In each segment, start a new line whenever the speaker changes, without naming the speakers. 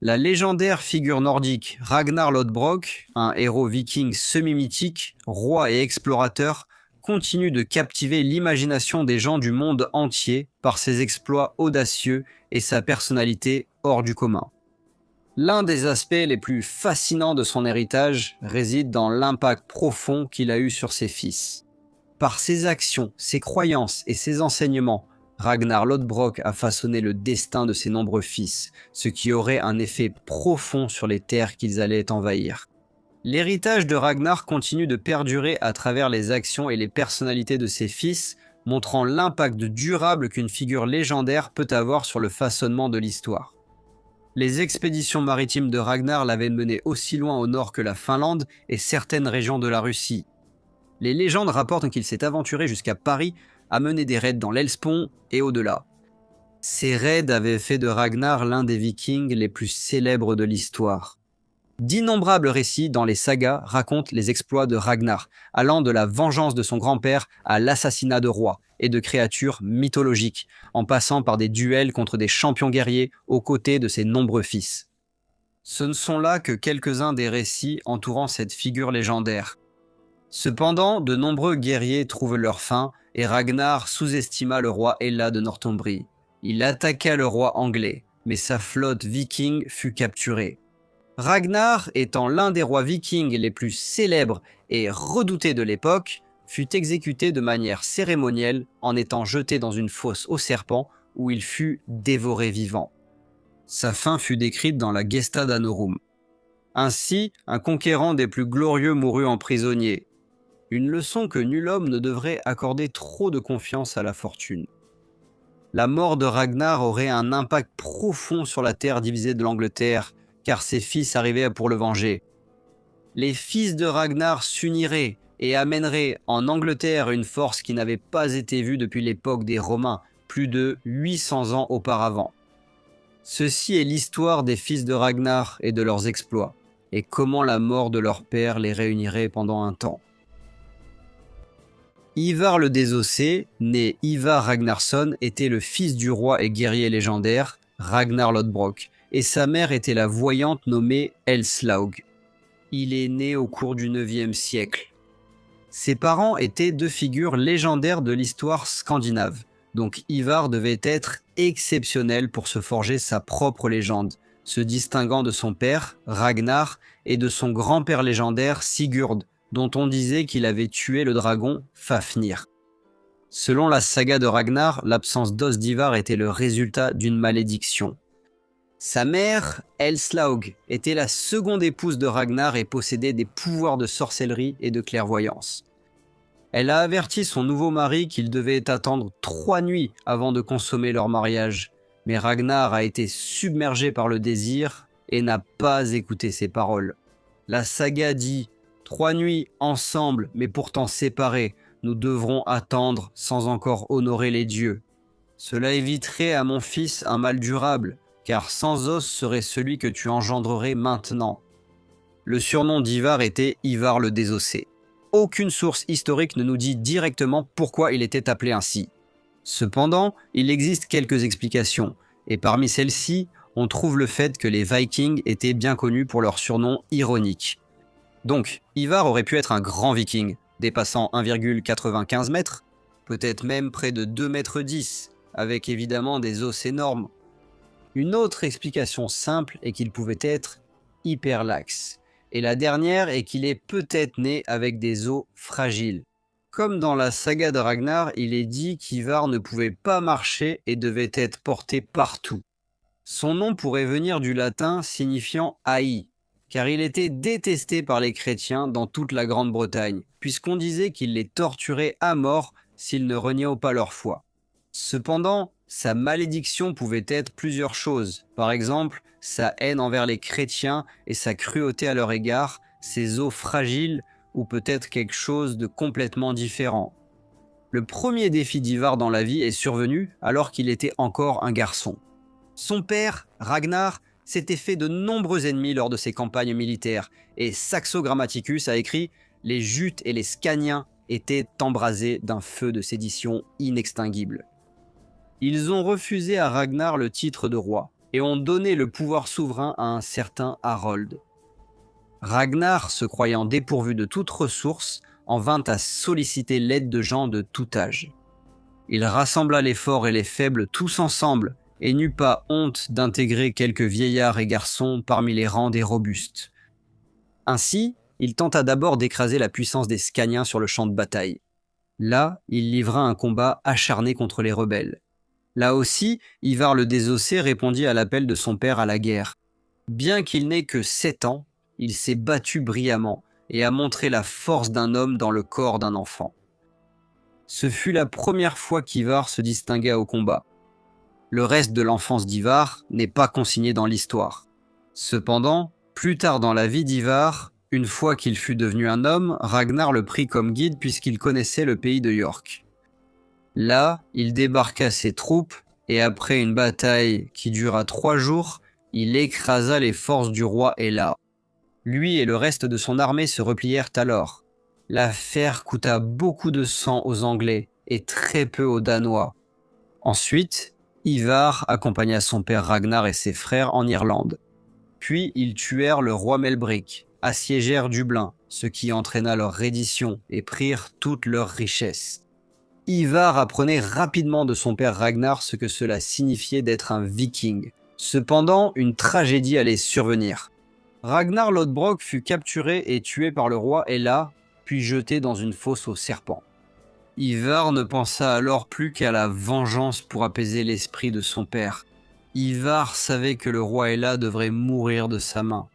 La légendaire figure nordique Ragnar Lodbrok, un héros viking semi-mythique, roi et explorateur, continue de captiver l'imagination des gens du monde entier par ses exploits audacieux et sa personnalité hors du commun. L'un des aspects les plus fascinants de son héritage réside dans l'impact profond qu'il a eu sur ses fils. Par ses actions, ses croyances et ses enseignements, Ragnar Lodbrok a façonné le destin de ses nombreux fils, ce qui aurait un effet profond sur les terres qu'ils allaient envahir. L'héritage de Ragnar continue de perdurer à travers les actions et les personnalités de ses fils, montrant l'impact durable qu'une figure légendaire peut avoir sur le façonnement de l'histoire. Les expéditions maritimes de Ragnar l'avaient mené aussi loin au nord que la Finlande et certaines régions de la Russie. Les légendes rapportent qu'il s'est aventuré jusqu'à Paris à mener des raids dans l'Hellespont et au-delà. Ces raids avaient fait de Ragnar l'un des vikings les plus célèbres de l'histoire. D'innombrables récits dans les sagas racontent les exploits de Ragnar, allant de la vengeance de son grand-père à l'assassinat de rois et de créatures mythologiques, en passant par des duels contre des champions guerriers aux côtés de ses nombreux fils. Ce ne sont là que quelques-uns des récits entourant cette figure légendaire. Cependant, de nombreux guerriers trouvent leur fin et Ragnar sous-estima le roi Ella de Northumbrie. Il attaqua le roi anglais, mais sa flotte viking fut capturée. Ragnar, étant l'un des rois vikings les plus célèbres et redoutés de l'époque, fut exécuté de manière cérémonielle en étant jeté dans une fosse aux serpents où il fut dévoré vivant. Sa fin fut décrite dans la Gesta Danorum. Ainsi, un conquérant des plus glorieux mourut en prisonnier. Une leçon que nul homme ne devrait accorder trop de confiance à la fortune. La mort de Ragnar aurait un impact profond sur la terre divisée de l'Angleterre, car ses fils arrivaient pour le venger. Les fils de Ragnar s'uniraient et amèneraient en Angleterre une force qui n'avait pas été vue depuis l'époque des Romains, plus de 800 ans auparavant. Ceci est l'histoire des fils de Ragnar et de leurs exploits, et comment la mort de leur père les réunirait pendant un temps. Ivar le Désossé, né Ivar Ragnarsson, était le fils du roi et guerrier légendaire Ragnar Lodbrok, et sa mère était la voyante nommée Elslaug. Il est né au cours du IXe siècle. Ses parents étaient deux figures légendaires de l'histoire scandinave, donc Ivar devait être exceptionnel pour se forger sa propre légende, se distinguant de son père, Ragnar, et de son grand-père légendaire, Sigurd, dont on disait qu'il avait tué le dragon Fafnir. Selon la saga de Ragnar, l'absence d'os d'Ivar était le résultat d'une malédiction. Sa mère, Elslaug, était la seconde épouse de Ragnar et possédait des pouvoirs de sorcellerie et de clairvoyance. Elle a averti son nouveau mari qu'il devait attendre 3 nuits avant de consommer leur mariage, mais Ragnar a été submergé par le désir et n'a pas écouté ses paroles. La saga dit « 3 nuits ensemble, mais pourtant séparés, nous devrons attendre sans encore honorer les dieux. Cela éviterait à mon fils un mal durable, car sans os serait celui que tu engendrerais maintenant. » Le surnom d'Ivar était Ivar le Désossé. Aucune source historique ne nous dit directement pourquoi il était appelé ainsi. Cependant, il existe quelques explications, et parmi celles-ci, on trouve le fait que les Vikings étaient bien connus pour leur surnom ironique. Donc, Ivar aurait pu être un grand viking, dépassant 1,95 m, peut-être même près de 2,10 m, avec évidemment des os énormes. Une autre explication simple est qu'il pouvait être hyper laxe. Et la dernière est qu'il est peut-être né avec des os fragiles. Comme dans la saga de Ragnar, il est dit qu'Ivar ne pouvait pas marcher et devait être porté partout. Son nom pourrait venir du latin signifiant haï, car il était détesté par les chrétiens dans toute la Grande-Bretagne, puisqu'on disait qu'il les torturait à mort s'ils ne reniaient pas leur foi. Cependant, sa malédiction pouvait être plusieurs choses. Par exemple, sa haine envers les chrétiens et sa cruauté à leur égard, ses os fragiles ou peut-être quelque chose de complètement différent. Le premier défi d'Ivar dans la vie est survenu alors qu'il était encore un garçon. Son père, Ragnar, s'était fait de nombreux ennemis lors de ses campagnes militaires et Saxo Grammaticus a écrit « Les Jutes et les Scaniens étaient embrasés d'un feu de sédition inextinguible ». Ils ont refusé à Ragnar le titre de roi, et ont donné le pouvoir souverain à un certain Harold. Ragnar, se croyant dépourvu de toute ressource, en vint à solliciter l'aide de gens de tout âge. Il rassembla les forts et les faibles tous ensemble, et n'eut pas honte d'intégrer quelques vieillards et garçons parmi les rangs des robustes. Ainsi, il tenta d'abord d'écraser la puissance des Scaniens sur le champ de bataille. Là, il livra un combat acharné contre les rebelles. Là aussi, Ivar le Désossé répondit à l'appel de son père à la guerre. Bien qu'il n'ait que 7 ans, il s'est battu brillamment et a montré la force d'un homme dans le corps d'un enfant. Ce fut la première fois qu'Ivar se distingua au combat. Le reste de l'enfance d'Ivar n'est pas consigné dans l'histoire. Cependant, plus tard dans la vie d'Ivar, une fois qu'il fut devenu un homme, Ragnar le prit comme guide puisqu'il connaissait le pays de York. Là, il débarqua ses troupes et après une bataille qui dura 3 jours, il écrasa les forces du roi Hela. Lui et le reste de son armée se replièrent alors. L'affaire coûta beaucoup de sang aux Anglais et très peu aux Danois. Ensuite, Ivar accompagna son père Ragnar et ses frères en Irlande. Puis ils tuèrent le roi Melbrick, assiégèrent Dublin, ce qui entraîna leur reddition et prirent toutes leurs richesses. Ivar apprenait rapidement de son père Ragnar ce que cela signifiait d'être un viking. Cependant, une tragédie allait survenir. Ragnar Lodbrok fut capturé et tué par le roi Hela, puis jeté dans une fosse aux serpents. Ivar ne pensa alors plus qu'à la vengeance pour apaiser l'esprit de son père. Ivar savait que le roi Hela devrait mourir de sa main.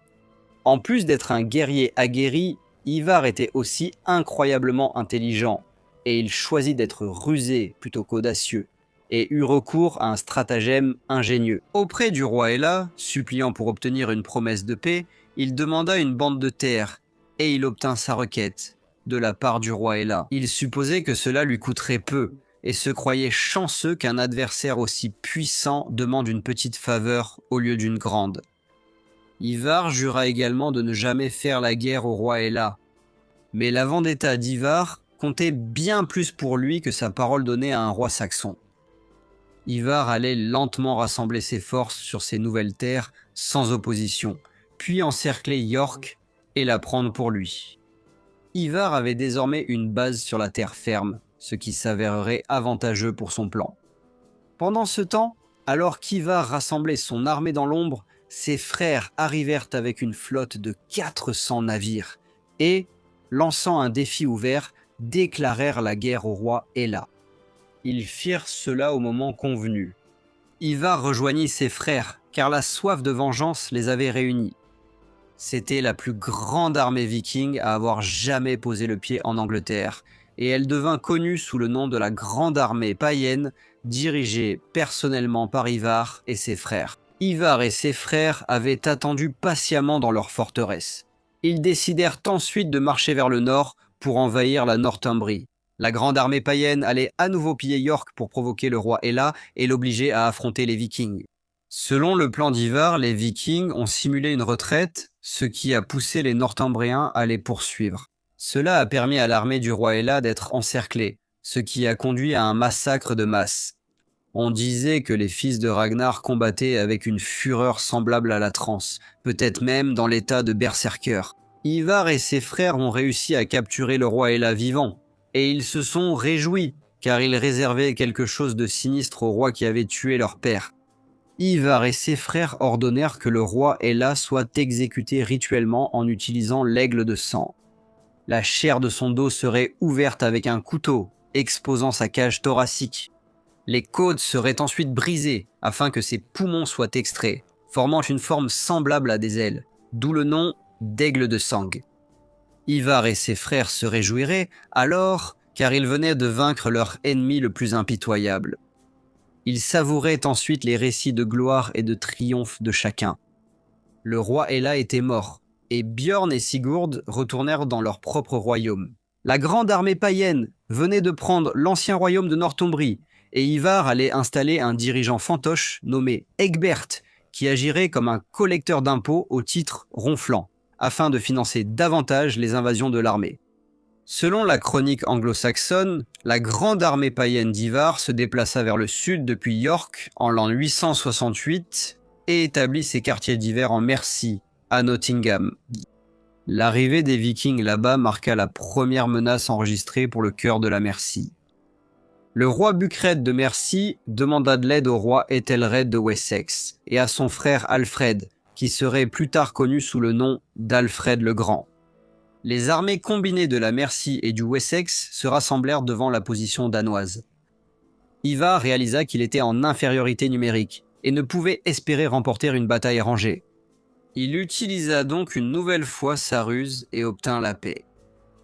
En plus d'être un guerrier aguerri, Ivar était aussi incroyablement intelligent, et il choisit d'être rusé plutôt qu'audacieux, et eut recours à un stratagème ingénieux. Auprès du roi Hela, suppliant pour obtenir une promesse de paix, il demanda une bande de terre, et il obtint sa requête de la part du roi Hela. Il supposait que cela lui coûterait peu, et se croyait chanceux qu'un adversaire aussi puissant demande une petite faveur au lieu d'une grande. Ivar jura également de ne jamais faire la guerre au roi Hela. Mais la vendetta d'Ivar comptait bien plus pour lui que sa parole donnée à un roi saxon. Ivar allait lentement rassembler ses forces sur ces nouvelles terres sans opposition, puis encercler York et la prendre pour lui. Ivar avait désormais une base sur la terre ferme, ce qui s'avérerait avantageux pour son plan. Pendant ce temps, alors qu'Ivar rassemblait son armée dans l'ombre, ses frères arrivèrent avec une flotte de 400 navires et, lançant un défi ouvert, déclarèrent la guerre au roi Hela. Ils firent cela au moment convenu. Ivar rejoignit ses frères, car la soif de vengeance les avait réunis. C'était la plus grande armée viking à avoir jamais posé le pied en Angleterre, et elle devint connue sous le nom de la Grande Armée païenne, dirigée personnellement par Ivar et ses frères. Ivar et ses frères avaient attendu patiemment dans leur forteresse. Ils décidèrent ensuite de marcher vers le nord pour envahir la Northumbrie. La grande armée païenne allait à nouveau piller York pour provoquer le roi Hela et l'obliger à affronter les Vikings. Selon le plan d'Ivar, les Vikings ont simulé une retraite, ce qui a poussé les Northumbriens à les poursuivre. Cela a permis à l'armée du roi Hela d'être encerclée, ce qui a conduit à un massacre de masse. On disait que les fils de Ragnar combattaient avec une fureur semblable à la transe, peut-être même dans l'état de berserker. Ivar et ses frères ont réussi à capturer le roi Hela vivant, et ils se sont réjouis, car il réservait quelque chose de sinistre au roi qui avait tué leur père. Ivar et ses frères ordonnèrent que le roi Hela soit exécuté rituellement en utilisant l'aigle de sang. La chair de son dos serait ouverte avec un couteau, exposant sa cage thoracique. Les côtes seraient ensuite brisées afin que ses poumons soient extraits, formant une forme semblable à des ailes, d'où le nom d'aigle de sang. Ivar et ses frères se réjouiraient alors car ils venaient de vaincre leur ennemi le plus impitoyable. Ils savouraient ensuite les récits de gloire et de triomphe de chacun. Le roi Hela était mort, et Björn et Sigurd retournèrent dans leur propre royaume. La grande armée païenne venait de prendre l'ancien royaume de Northumbrie, et Ivar allait installer un dirigeant fantoche nommé Egbert, qui agirait comme un collecteur d'impôts au titre ronflant, afin de financer davantage les invasions de l'armée. Selon la chronique anglo-saxonne, la grande armée païenne d'Ivar se déplaça vers le sud depuis York en l'an 868 et établit ses quartiers d'hiver en Mercie, à Nottingham. L'arrivée des Vikings là-bas marqua la première menace enregistrée pour le cœur de la Mercie. Le roi Bucred de Mercie demanda de l'aide au roi Ethelred de Wessex et à son frère Alfred, qui serait plus tard connu sous le nom d'Alfred le Grand. Les armées combinées de la Mercie et du Wessex se rassemblèrent devant la position danoise. Ivar réalisa qu'il était en infériorité numérique et ne pouvait espérer remporter une bataille rangée. Il utilisa donc une nouvelle fois sa ruse et obtint la paix.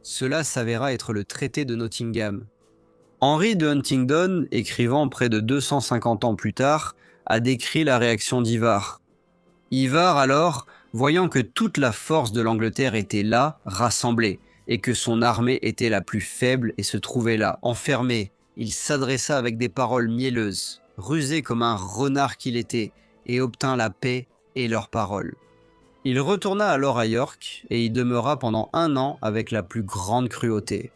Cela s'avéra être le traité de Nottingham. Henry de Huntingdon, écrivant près de 250 ans plus tard, a décrit la réaction d'Ivar. Ivar alors, voyant que toute la force de l'Angleterre était là, rassemblée, et que son armée était la plus faible et se trouvait là, enfermée, il s'adressa avec des paroles mielleuses, rusé comme un renard qu'il était, et obtint la paix et leurs paroles. Il retourna alors à York et y demeura pendant 1 an avec la plus grande cruauté.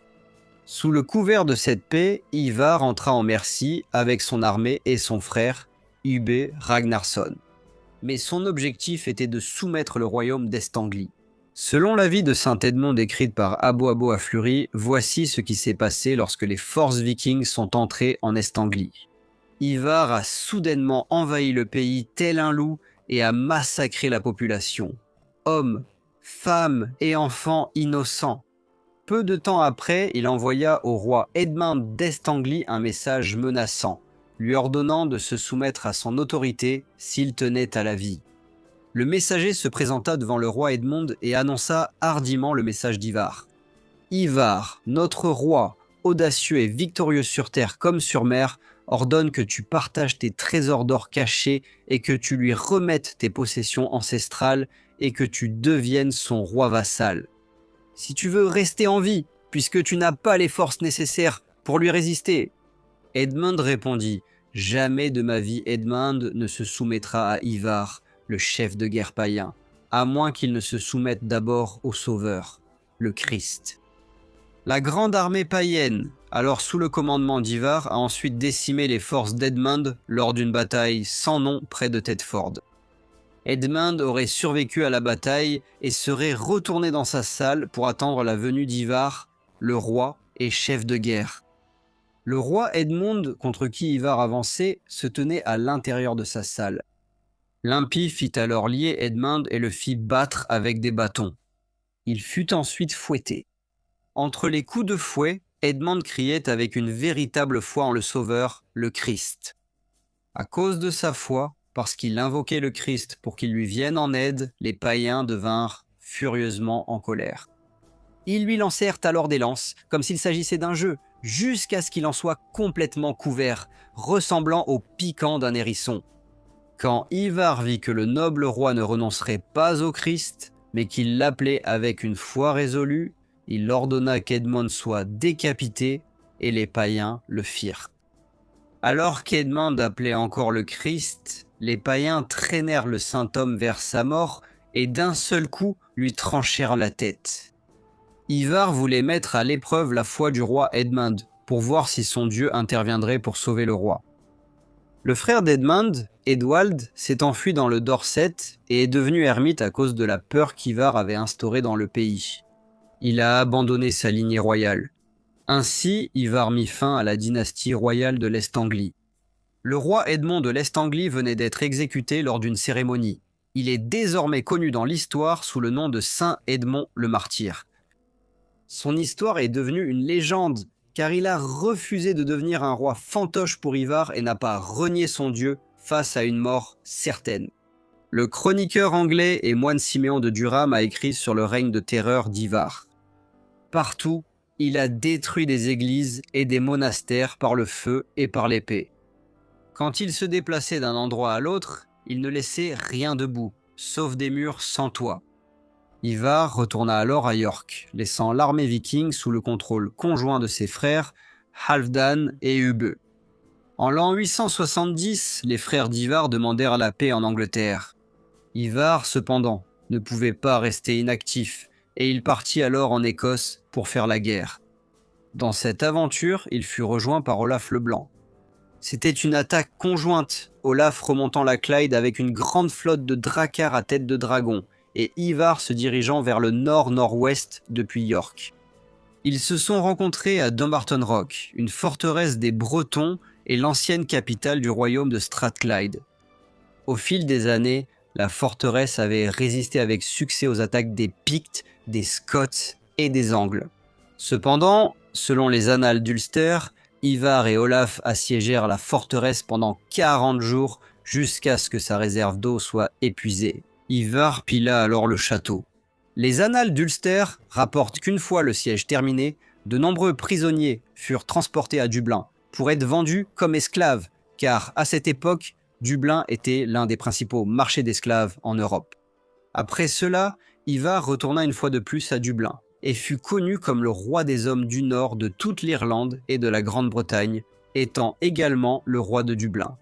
Sous le couvert de cette paix, Ivar entra en Mercie avec son armée et son frère, Ubbe Ragnarsson. Mais son objectif était de soumettre le royaume d'Est-Anglie. Selon la vie de Saint Edmond écrite par Abo Abo à Fleury, voici ce qui s'est passé lorsque les forces vikings sont entrées en Est-Anglie. Ivar a soudainement envahi le pays tel un loup et a massacré la population. Hommes, femmes et enfants innocents. Peu de temps après, il envoya au roi Edmund d'Est-Anglie un message menaçant, lui ordonnant de se soumettre à son autorité s'il tenait à la vie. Le messager se présenta devant le roi Edmond et annonça hardiment le message d'Ivar. « Ivar, notre roi, audacieux et victorieux sur terre comme sur mer, ordonne que tu partages tes trésors d'or cachés et que tu lui remettes tes possessions ancestrales et que tu deviennes son roi vassal. Si tu veux rester en vie, puisque tu n'as pas les forces nécessaires pour lui résister. » Edmund répondit « Jamais de ma vie Edmund ne se soumettra à Ivar, le chef de guerre païen, à moins qu'il ne se soumette d'abord au Sauveur, le Christ. » La grande armée païenne, alors sous le commandement d'Ivar, a ensuite décimé les forces d'Edmund lors d'une bataille sans nom près de Thetford. Edmund aurait survécu à la bataille et serait retourné dans sa salle pour attendre la venue d'Ivar, le roi et chef de guerre. Le roi Edmond, contre qui Ivar avançait, se tenait à l'intérieur de sa salle. L'impie fit alors lier Edmund et le fit battre avec des bâtons. Il fut ensuite fouetté. Entre les coups de fouet, Edmund criait avec une véritable foi en le Sauveur, le Christ. À cause de sa foi, parce qu'il invoquait le Christ pour qu'il lui vienne en aide, les païens devinrent furieusement en colère. Ils lui lancèrent alors des lances, comme s'il s'agissait d'un jeu, jusqu'à ce qu'il en soit complètement couvert, ressemblant au piquant d'un hérisson. Quand Ivar vit que le noble roi ne renoncerait pas au Christ, mais qu'il l'appelait avec une foi résolue, il ordonna qu'Edmond soit décapité, et les païens le firent. Alors qu'Edmond appelait encore le Christ, les païens traînèrent le saint homme vers sa mort et d'un seul coup lui tranchèrent la tête. Ivar voulait mettre à l'épreuve la foi du roi Edmund pour voir si son dieu interviendrait pour sauver le roi. Le frère d'Edmund, Edwald, s'est enfui dans le Dorset et est devenu ermite à cause de la peur qu'Ivar avait instaurée dans le pays. Il a abandonné sa lignée royale. Ainsi, Ivar mit fin à la dynastie royale de l'Est-Anglie. Le roi Edmond de l'Est-Anglie venait d'être exécuté lors d'une cérémonie. Il est désormais connu dans l'histoire sous le nom de Saint Edmond le Martyr. Son histoire est devenue une légende, car il a refusé de devenir un roi fantoche pour Ivar et n'a pas renié son dieu face à une mort certaine. Le chroniqueur anglais et moine Siméon de Durham a écrit sur le règne de terreur d'Ivar. Partout, il a détruit des églises et des monastères par le feu et par l'épée. Quand il se déplaçait d'un endroit à l'autre, il ne laissait rien debout, sauf des murs sans toit. Ivar retourna alors à York, laissant l'armée viking sous le contrôle conjoint de ses frères, Halfdan et Ubbe. En l'an 870, les frères d'Ivar demandèrent la paix en Angleterre. Ivar, cependant, ne pouvait pas rester inactif, et il partit alors en Écosse pour faire la guerre. Dans cette aventure, il fut rejoint par Olaf le Blanc. C'était une attaque conjointe, Olaf remontant la Clyde avec une grande flotte de dracars à tête de dragon, et Ivar se dirigeant vers le nord-nord-ouest depuis York. Ils se sont rencontrés à Dumbarton Rock, une forteresse des Bretons et l'ancienne capitale du royaume de Strathclyde. Au fil des années, la forteresse avait résisté avec succès aux attaques des Pictes, des Scots et des Angles. Cependant, selon les annales d'Ulster, Ivar et Olaf assiégèrent la forteresse pendant 40 jours jusqu'à ce que sa réserve d'eau soit épuisée. Ivar pilla alors le château. Les annales d'Ulster rapportent qu'une fois le siège terminé, de nombreux prisonniers furent transportés à Dublin pour être vendus comme esclaves, car à cette époque, Dublin était l'un des principaux marchés d'esclaves en Europe. Après cela, Ivar retourna une fois de plus à Dublin et fut connu comme le roi des hommes du nord de toute l'Irlande et de la Grande-Bretagne, étant également le roi de Dublin.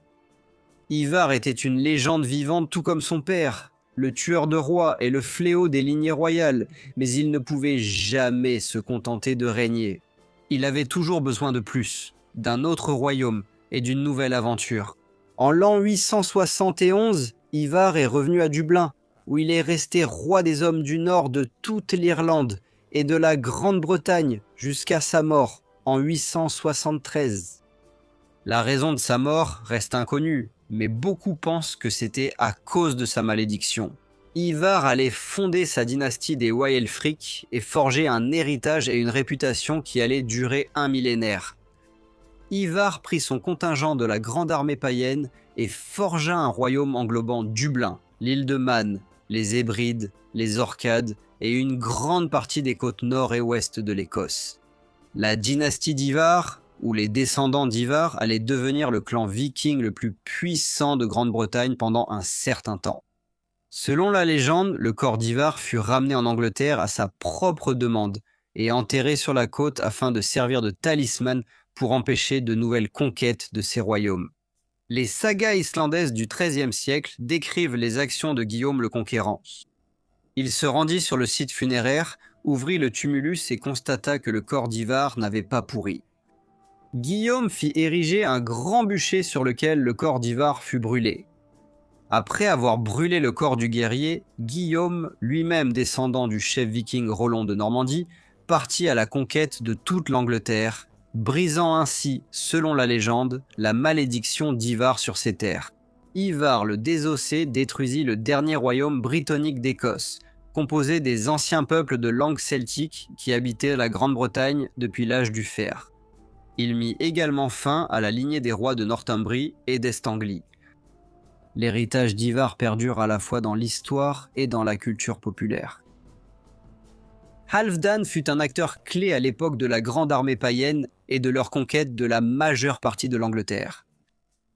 Ivar était une légende vivante tout comme son père, le tueur de rois et le fléau des lignées royales, mais il ne pouvait jamais se contenter de régner. Il avait toujours besoin de plus, d'un autre royaume et d'une nouvelle aventure. En l'an 871, Ivar est revenu à Dublin, où il est resté roi des hommes du nord de toute l'Irlande et de la Grande-Bretagne jusqu'à sa mort en 873. La raison de sa mort reste inconnue, mais beaucoup pensent que c'était à cause de sa malédiction. Ivar allait fonder sa dynastie des Wælfric et forger un héritage et une réputation qui allaient durer un millénaire. Ivar prit son contingent de la grande armée païenne et forgea un royaume englobant Dublin, l'île de Man, les Hébrides, les Orcades et une grande partie des côtes nord et ouest de l'Écosse. La dynastie d'Ivar, ou les descendants d'Ivar, allaient devenir le clan viking le plus puissant de Grande-Bretagne pendant un certain temps. Selon la légende, le corps d'Ivar fut ramené en Angleterre à sa propre demande et enterré sur la côte afin de servir de talisman pour empêcher de nouvelles conquêtes de ces royaumes. Les sagas islandaises du XIIIe siècle décrivent les actions de Guillaume le Conquérant. Il se rendit sur le site funéraire, ouvrit le tumulus et constata que le corps d'Ivar n'avait pas pourri. Guillaume fit ériger un grand bûcher sur lequel le corps d'Ivar fut brûlé. Après avoir brûlé le corps du guerrier, Guillaume, lui-même descendant du chef viking Rollon de Normandie, partit à la conquête de toute l'Angleterre, brisant ainsi, selon la légende, la malédiction d'Ivar sur ses terres. Ivar le Désossé détruisit le dernier royaume britannique d'Écosse, composé des anciens peuples de langue celtique qui habitaient la Grande-Bretagne depuis l'âge du fer. Il mit également fin à la lignée des rois de Northumbrie et d'Est-Anglie. L'héritage d'Ivar perdure à la fois dans l'histoire et dans la culture populaire. Halfdan fut un acteur clé à l'époque de la grande armée païenne et de leur conquête de la majeure partie de l'Angleterre.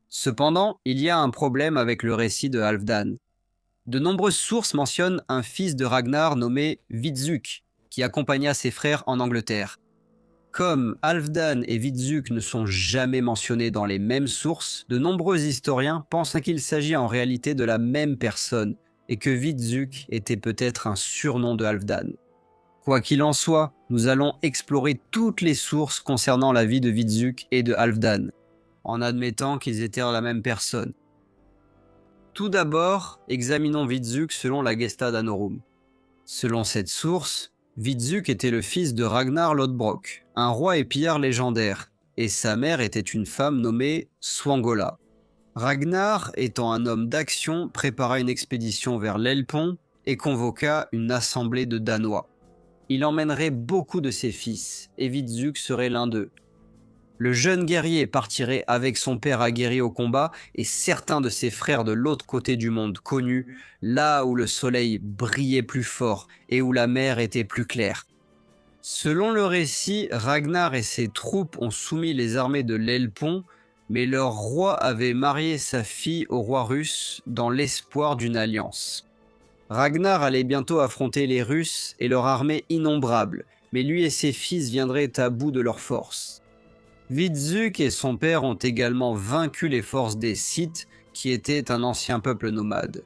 Cependant, il y a un problème avec le récit de Halfdan. De nombreuses sources mentionnent un fils de Ragnar nommé Witzuk, qui accompagna ses frères en Angleterre. Comme Halfdan et Witzuk ne sont jamais mentionnés dans les mêmes sources, de nombreux historiens pensent qu'il s'agit en réalité de la même personne et que Witzuk était peut-être un surnom de Halfdan. Quoi qu'il en soit, nous allons explorer toutes les sources concernant la vie de Witzuk et de Halfdan, en admettant qu'ils étaient la même personne. Tout d'abord, examinons Witzuk selon la Gesta Danorum. Selon cette source, Witzuk était le fils de Ragnar Lodbrok, un roi et pillard légendaire, et sa mère était une femme nommée Swangola. Ragnar, étant un homme d'action, prépara une expédition vers l'Elpon et convoqua une assemblée de Danois. Il emmènerait beaucoup de ses fils, et Witzuk serait l'un d'eux. Le jeune guerrier partirait avec son père aguerri au combat et certains de ses frères de l'autre côté du monde connu, là où le soleil brillait plus fort et où la mer était plus claire. Selon le récit, Ragnar et ses troupes ont soumis les armées de l'Elpon, mais leur roi avait marié sa fille au roi russe dans l'espoir d'une alliance. Ragnar allait bientôt affronter les Russes et leur armée innombrable, mais lui et ses fils viendraient à bout de leur force. Witzuk et son père ont également vaincu les forces des Scythes, qui étaient un ancien peuple nomade.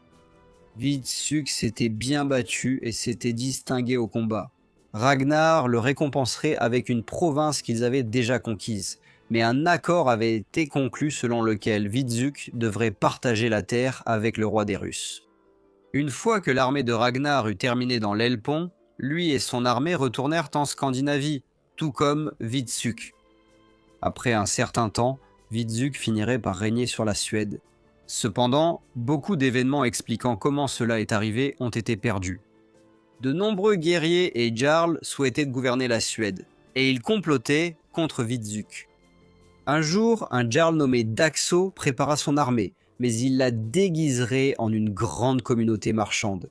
Witzuk s'était bien battu et s'était distingué au combat. Ragnar le récompenserait avec une province qu'ils avaient déjà conquise, mais un accord avait été conclu selon lequel Vidzuk devrait partager la terre avec le roi des Russes. Une fois que l'armée de Ragnar eut terminé dans l'Helpont, lui et son armée retournèrent en Scandinavie, tout comme Vidsuk. Après un certain temps, Vidsuk finirait par régner sur la Suède. Cependant, beaucoup d'événements expliquant comment cela est arrivé ont été perdus. De nombreux guerriers et jarls souhaitaient gouverner la Suède, et ils complotaient contre Vidsuk. Un jour, un jarl nommé Daxo prépara son armée, mais il la déguiserait en une grande communauté marchande.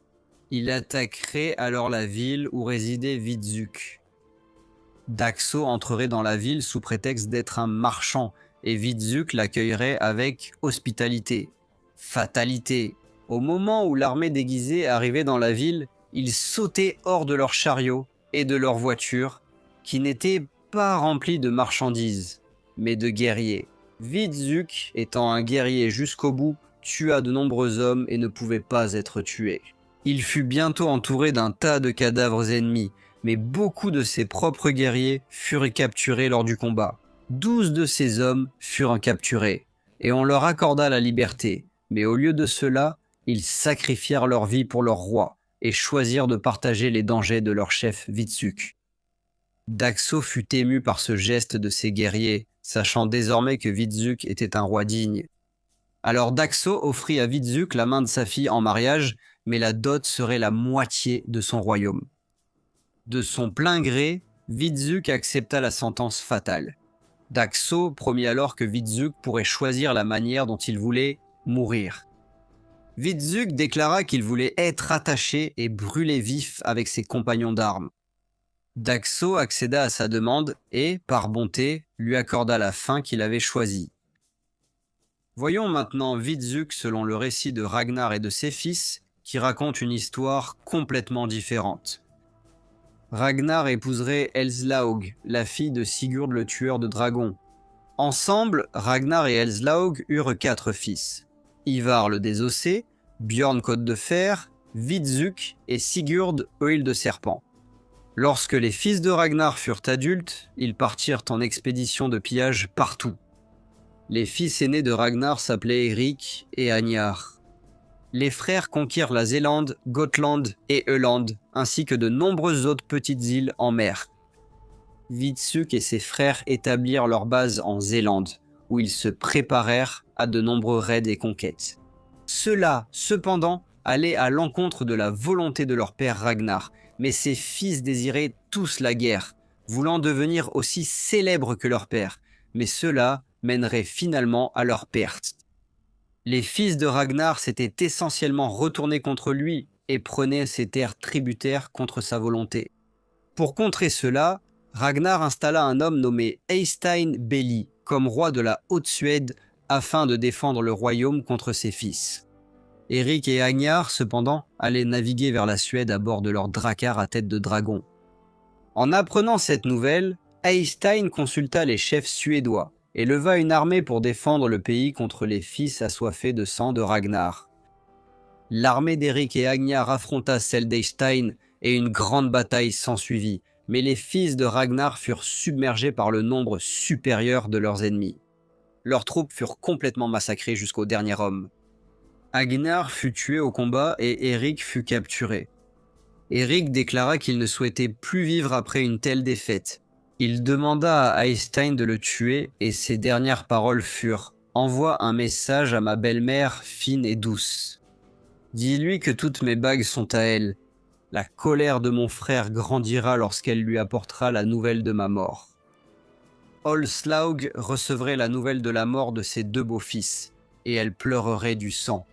Il attaquerait alors la ville où résidait Vidsuk. Daxo entrerait dans la ville sous prétexte d'être un marchand, et Vidsuk l'accueillerait avec hospitalité. Fatalité! Au moment où l'armée déguisée arrivait dans la ville, ils sautaient hors de leurs chariots et de leurs voitures, qui n'étaient pas remplies de marchandises, mais de guerriers. Vidsuk, étant un guerrier jusqu'au bout, tua de nombreux hommes et ne pouvait pas être tué. Il fut bientôt entouré d'un tas de cadavres ennemis, mais beaucoup de ses propres guerriers furent capturés lors du combat. 12 de ces hommes furent capturés, et on leur accorda la liberté, mais au lieu de cela, ils sacrifièrent leur vie pour leur roi, et choisirent de partager les dangers de leur chef Vidsuk. Daxo fut ému par ce geste de ses guerriers, sachant désormais que Vidsuk était un roi digne. Alors Daxo offrit à Vidsuk la main de sa fille en mariage, mais la dot serait la moitié de son royaume. De son plein gré, Vidsuk accepta la sentence fatale. Daxo promit alors que Vidsuk pourrait choisir la manière dont il voulait mourir. Vidsuk déclara qu'il voulait être attaché et brûlé vif avec ses compagnons d'armes. Daxo accéda à sa demande et, par bonté, lui accorda la fin qu'il avait choisie. Voyons maintenant Vidsuk selon le récit de Ragnar et de ses fils, qui raconte une histoire complètement différente. Ragnar épouserait Elslaug, la fille de Sigurd le tueur de dragons. Ensemble, Ragnar et Elslaug eurent 4 fils. Ivar le désossé, Bjorn côte de fer, Vidsuk et Sigurd œil de serpent. Lorsque les fils de Ragnar furent adultes, ils partirent en expédition de pillage partout. Les fils aînés de Ragnar s'appelaient Eric et Agnar. Les frères conquirent la Zélande, Gotland et Öland, ainsi que de nombreuses autres petites îles en mer. Vidsuk et ses frères établirent leur base en Zélande, où ils se préparèrent à de nombreux raids et conquêtes. Cela, cependant, allait à l'encontre de la volonté de leur père Ragnar, mais ses fils désiraient tous la guerre, voulant devenir aussi célèbres que leur père, mais cela mènerait finalement à leur perte. Les fils de Ragnar s'étaient essentiellement retournés contre lui et prenaient ses terres tributaires contre sa volonté. Pour contrer cela, Ragnar installa un homme nommé Eystein Belli comme roi de la Haute-Suède afin de défendre le royaume contre ses fils. Eric et Agnar, cependant, allaient naviguer vers la Suède à bord de leur drakkar à tête de dragon. En apprenant cette nouvelle, Eystein consulta les chefs suédois et leva une armée pour défendre le pays contre les fils assoiffés de sang de Ragnar. L'armée d'Eric et Agnar affronta celle d'Eystein et une grande bataille s'ensuivit, mais les fils de Ragnar furent submergés par le nombre supérieur de leurs ennemis. Leurs troupes furent complètement massacrées jusqu'au dernier homme. Agnar fut tué au combat et Eric fut capturé. Eric déclara qu'il ne souhaitait plus vivre après une telle défaite. Il demanda à Eystein de le tuer et ses dernières paroles furent « Envoie un message à ma belle-mère fine et douce. Dis-lui que toutes mes bagues sont à elle. La colère de mon frère grandira lorsqu'elle lui apportera la nouvelle de ma mort. » Olslaug recevrait la nouvelle de la mort de ses 2 beaux-fils, et elle pleurerait du sang.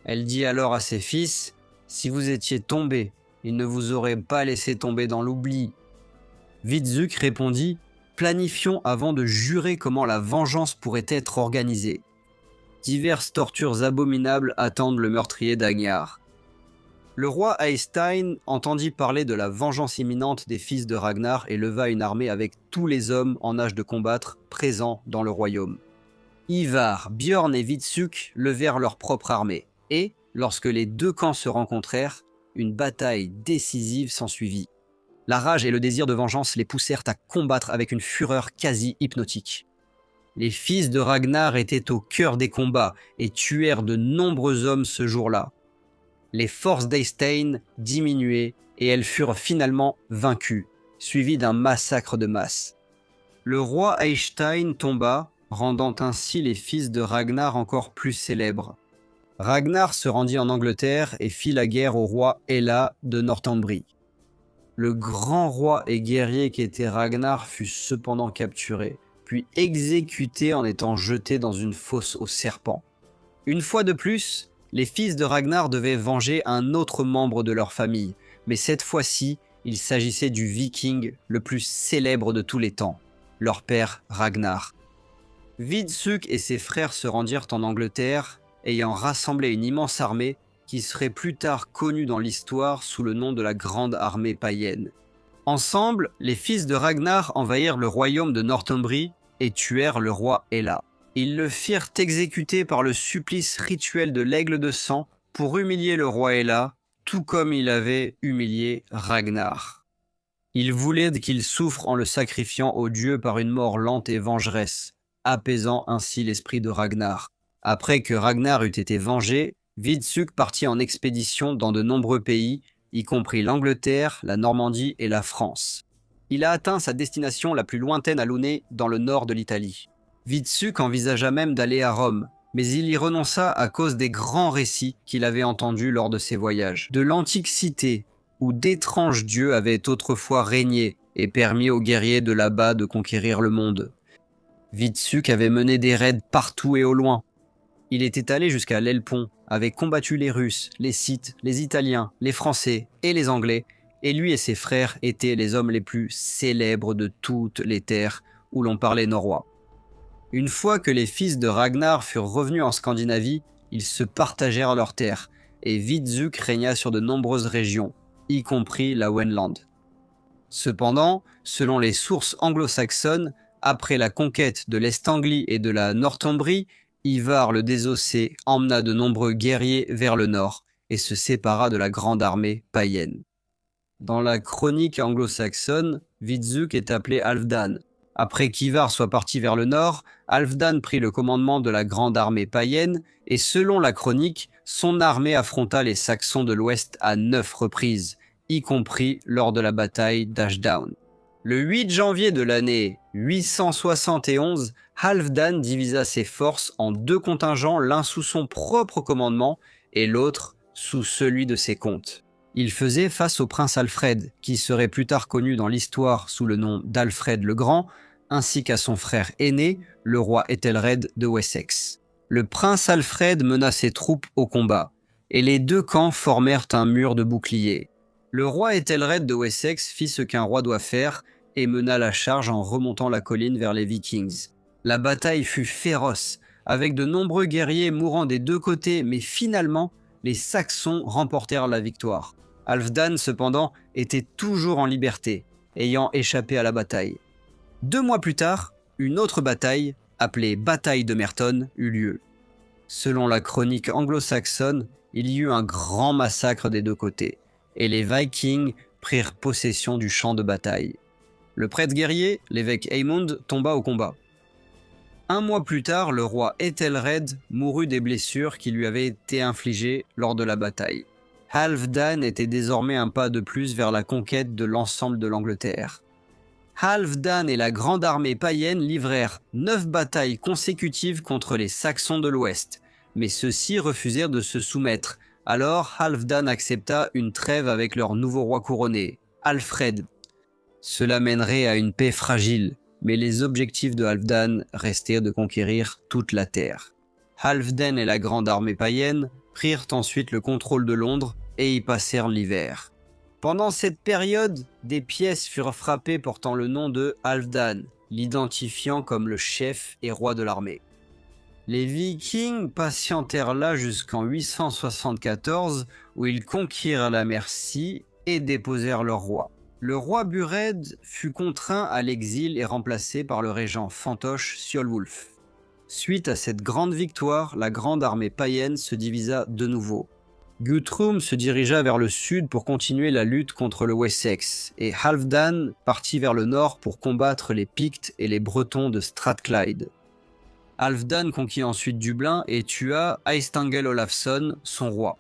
Elle dit alors à ses fils « Si vous étiez tombés, il ne vous aurait pas laissé tomber dans l'oubli. » Vidsuk répondit « Planifions avant de jurer comment la vengeance pourrait être organisée. Diverses tortures abominables attendent le meurtrier d'Agnar. » Le roi Eystein entendit parler de la vengeance imminente des fils de Ragnar et leva une armée avec tous les hommes en âge de combattre présents dans le royaume. Ivar, Bjorn et Vidsuk levèrent leur propre armée et, lorsque les 2 camps se rencontrèrent, une bataille décisive s'ensuivit. La rage et le désir de vengeance les poussèrent à combattre avec une fureur quasi hypnotique. Les fils de Ragnar étaient au cœur des combats et tuèrent de nombreux hommes ce jour-là. Les forces d'Eystein diminuaient et elles furent finalement vaincues, suivies d'un massacre de masse. Le roi Eystein tomba, rendant ainsi les fils de Ragnar encore plus célèbres. Ragnar se rendit en Angleterre et fit la guerre au roi Hela de Northumbrie. Le grand roi et guerrier qu'était Ragnar fut cependant capturé, puis exécuté en étant jeté dans une fosse aux serpents. Une fois de plus, les fils de Ragnar devaient venger un autre membre de leur famille, mais cette fois-ci, il s'agissait du viking le plus célèbre de tous les temps, leur père Ragnar. Widsuk et ses frères se rendirent en Angleterre, ayant rassemblé une immense armée qui serait plus tard connue dans l'histoire sous le nom de la Grande Armée païenne. Ensemble, les fils de Ragnar envahirent le royaume de Northumbrie et tuèrent le roi Hela. Ils le firent exécuter par le supplice rituel de l'aigle de sang pour humilier le roi Hela, tout comme il avait humilié Ragnar. Ils voulaient qu'il souffre en le sacrifiant aux dieux par une mort lente et vengeresse, apaisant ainsi l'esprit de Ragnar. Après que Ragnar eut été vengé, Widsuk partit en expédition dans de nombreux pays, y compris l'Angleterre, la Normandie et la France. Il a atteint sa destination la plus lointaine à Launay, dans le nord de l'Italie. Widsuk envisagea même d'aller à Rome, mais il y renonça à cause des grands récits qu'il avait entendus lors de ses voyages. De l'antique cité, où d'étranges dieux avaient autrefois régné et permis aux guerriers de là-bas de conquérir le monde. Widsuk avait mené des raids partout et au loin. Il était allé jusqu'à l'Helpont, avait combattu les Russes, les Scythes, les Italiens, les Français et les Anglais, et lui et ses frères étaient les hommes les plus célèbres de toutes les terres où l'on parlait norrois. Une fois que les fils de Ragnar furent revenus en Scandinavie, ils se partagèrent leurs terres, et Widsuk régna sur de nombreuses régions, y compris la Wendland. Cependant, selon les sources anglo-saxonnes, après la conquête de l'Est-Anglie et de la Northumbrie, Ivar le Désossé emmena de nombreux guerriers vers le nord et se sépara de la grande armée païenne. Dans la chronique anglo-saxonne, Widsuk est appelé Halfdan. Après qu'Ivar soit parti vers le nord, Halfdan prit le commandement de la grande armée païenne et selon la chronique, son armée affronta les Saxons de l'Ouest à 9 reprises, y compris lors de la bataille d'Ashdown. Le 8 janvier de l'année 871, Halfdan divisa ses forces en 2 contingents, l'un sous son propre commandement et l'autre sous celui de ses comtes. Il faisait face au prince Alfred, qui serait plus tard connu dans l'histoire sous le nom d'Alfred le Grand, ainsi qu'à son frère aîné, le roi Ethelred de Wessex. Le prince Alfred mena ses troupes au combat, et les 2 camps formèrent un mur de boucliers. Le roi Ethelred de Wessex fit ce qu'un roi doit faire, et mena la charge en remontant la colline vers les Vikings. La bataille fut féroce, avec de nombreux guerriers mourant des 2 côtés, mais finalement, les Saxons remportèrent la victoire. Halfdan, cependant, était toujours en liberté, ayant échappé à la bataille. 2 mois plus tard, une autre bataille, appelée Bataille de Merton, eut lieu. Selon la chronique anglo-saxonne, il y eut un grand massacre des 2 côtés, et les Vikings prirent possession du champ de bataille. Le prêtre guerrier, l'évêque Eymund, tomba au combat. 1 mois plus tard, le roi Ethelred mourut des blessures qui lui avaient été infligées lors de la bataille. Halfdan était désormais un pas de plus vers la conquête de l'ensemble de l'Angleterre. Halfdan et la grande armée païenne livrèrent 9 batailles consécutives contre les Saxons de l'Ouest, mais ceux-ci refusèrent de se soumettre. Alors Halfdan accepta une trêve avec leur nouveau roi couronné, Alfred. Cela mènerait à une paix fragile, mais les objectifs de Halfdan restaient de conquérir toute la terre. Halfdan et la grande armée païenne prirent ensuite le contrôle de Londres et y passèrent l'hiver. Pendant cette période, des pièces furent frappées portant le nom de Halfdan, l'identifiant comme le chef et roi de l'armée. Les Vikings patientèrent là jusqu'en 874 où ils conquirent la Mercie et déposèrent leur roi. Le roi Bured fut contraint à l'exil et remplacé par le régent fantoche Ceolwulf. Suite à cette grande victoire, la grande armée païenne se divisa de nouveau. Guthrum se dirigea vers le sud pour continuer la lutte contre le Wessex, et Halfdan partit vers le nord pour combattre les Pictes et les Bretons de Strathclyde. Halfdan conquit ensuite Dublin et tua Eystanguel Olafsson, son roi.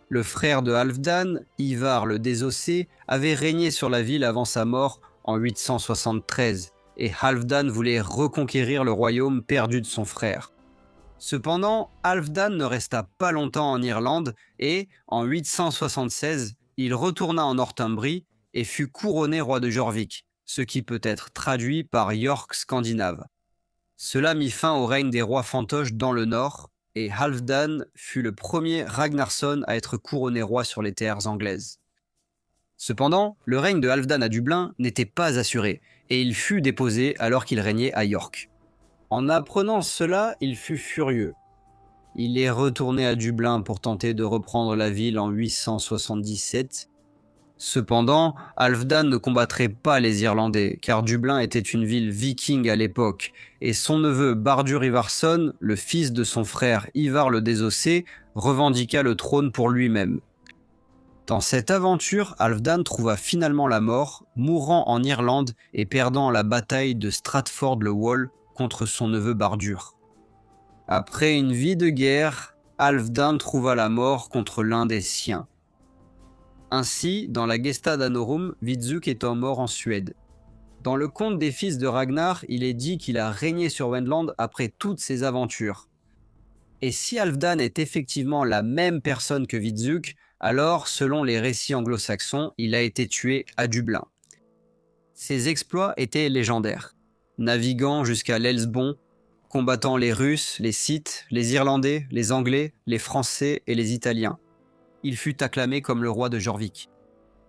Le frère de Halfdan, Ivar le Désossé, avait régné sur la ville avant sa mort en 873, et Halfdan voulait reconquérir le royaume perdu de son frère. Cependant, Halfdan ne resta pas longtemps en Irlande et, en 876, il retourna en Northumbrie et fut couronné roi de Jorvik, ce qui peut être traduit par York scandinave. Cela mit fin au règne des rois fantoches dans le nord, et Halfdan fut le premier Ragnarsson à être couronné roi sur les terres anglaises. Cependant, le règne de Halfdan à Dublin n'était pas assuré, et il fut déposé alors qu'il régnait à York. En apprenant cela, il fut furieux. Il est retourné à Dublin pour tenter de reprendre la ville en 877. Cependant, Halfdan ne combattrait pas les Irlandais, car Dublin était une ville viking à l'époque, et son neveu Bardur Ivarsson, le fils de son frère Ivar le Désossé, revendiqua le trône pour lui-même. Dans cette aventure, Halfdan trouva finalement la mort, mourant en Irlande et perdant la bataille de Stratford-le-Wall contre son neveu Bardur. Après une vie de guerre, Halfdan trouva la mort contre l'un des siens. Ainsi, dans la Gesta Danorum, Vidsuk étant mort en Suède. Dans le conte des fils de Ragnar, il est dit qu'il a régné sur Wendland après toutes ses aventures. Et si Halfdan est effectivement la même personne que Vidsuk, alors, selon les récits anglo-saxons, il a été tué à Dublin. Ses exploits étaient légendaires. Naviguant jusqu'à l'Hellesbond, combattant les Russes, les Scythes, les Irlandais, les Anglais, les Français et les Italiens. Il fut acclamé comme le roi de Jorvik.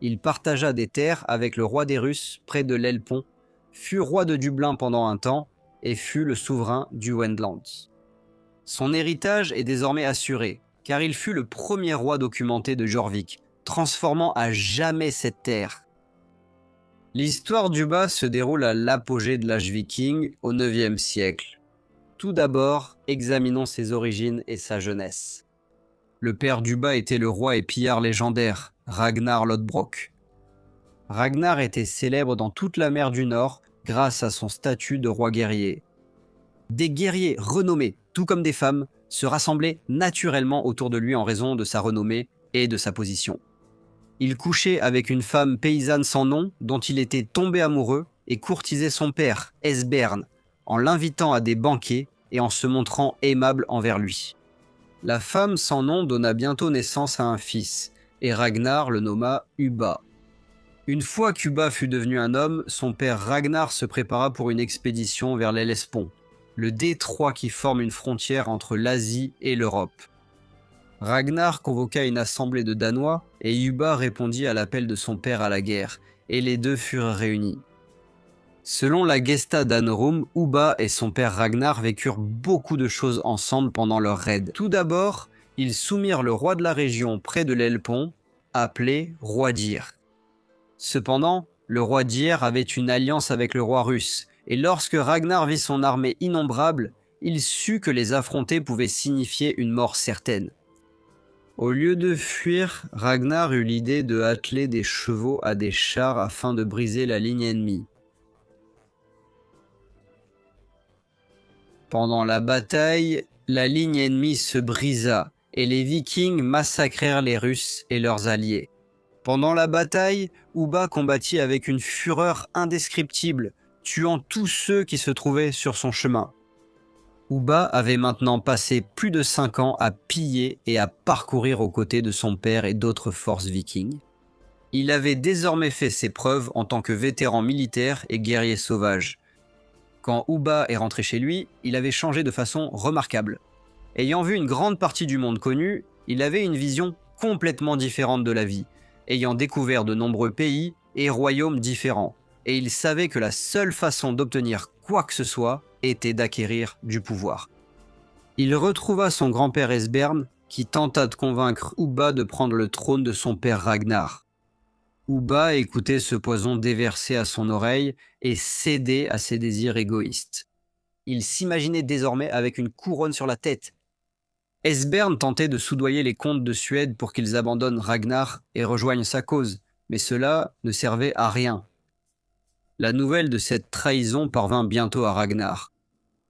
Il partagea des terres avec le roi des Russes près de l'Helpont, fut roi de Dublin pendant un temps et fut le souverain du Wendland. Son héritage est désormais assuré, car il fut le premier roi documenté de Jorvik, transformant à jamais cette terre. L'histoire d'Ubba se déroule à l'apogée de l'âge viking, au IXe siècle. Tout d'abord, examinons ses origines et sa jeunesse. Le père d'Ubba était le roi et pillard légendaire, Ragnar Lodbrok. Ragnar était célèbre dans toute la mer du Nord grâce à son statut de roi guerrier. Des guerriers renommés, tout comme des femmes, se rassemblaient naturellement autour de lui en raison de sa renommée et de sa position. Il couchait avec une femme paysanne sans nom dont il était tombé amoureux et courtisait son père, Esbern, en l'invitant à des banquets et en se montrant aimable envers lui. La femme sans nom donna bientôt naissance à un fils, et Ragnar le nomma Ubba. Une fois qu'Ubba fut devenu un homme, son père Ragnar se prépara pour une expédition vers l'Hellespont, le détroit qui forme une frontière entre l'Asie et l'Europe. Ragnar convoqua une assemblée de Danois, et Ubba répondit à l'appel de son père à la guerre, et les deux furent réunis. Selon la Gesta Danorum, Ubba et son père Ragnar vécurent beaucoup de choses ensemble pendant leur raid. Tout d'abord, ils soumirent le roi de la région près de l'Helpont, appelé roi d'Ir. Cependant, le roi d'Ir avait une alliance avec le roi russe, et lorsque Ragnar vit son armée innombrable, il sut que les affronter pouvait signifier une mort certaine. Au lieu de fuir, Ragnar eut l'idée de atteler des chevaux à des chars afin de briser la ligne ennemie. Pendant la bataille, la ligne ennemie se brisa et les Vikings massacrèrent les Russes et leurs alliés. Pendant la bataille, Ubba combattit avec une fureur indescriptible, tuant tous ceux qui se trouvaient sur son chemin. Ubba avait maintenant passé plus de 5 ans à piller et à parcourir aux côtés de son père et d'autres forces vikings. Il avait désormais fait ses preuves en tant que vétéran militaire et guerrier sauvage. Quand Ubba est rentré chez lui, il avait changé de façon remarquable. Ayant vu une grande partie du monde connu, il avait une vision complètement différente de la vie, ayant découvert de nombreux pays et royaumes différents, et il savait que la seule façon d'obtenir quoi que ce soit était d'acquérir du pouvoir. Il retrouva son grand-père Esbern, qui tenta de convaincre Ubba de prendre le trône de son père Ragnar. Ubba écoutait ce poison déversé à son oreille et cédait à ses désirs égoïstes. Il s'imaginait désormais avec une couronne sur la tête. Esbern tentait de soudoyer les comtes de Suède pour qu'ils abandonnent Ragnar et rejoignent sa cause, mais cela ne servait à rien. La nouvelle de cette trahison parvint bientôt à Ragnar.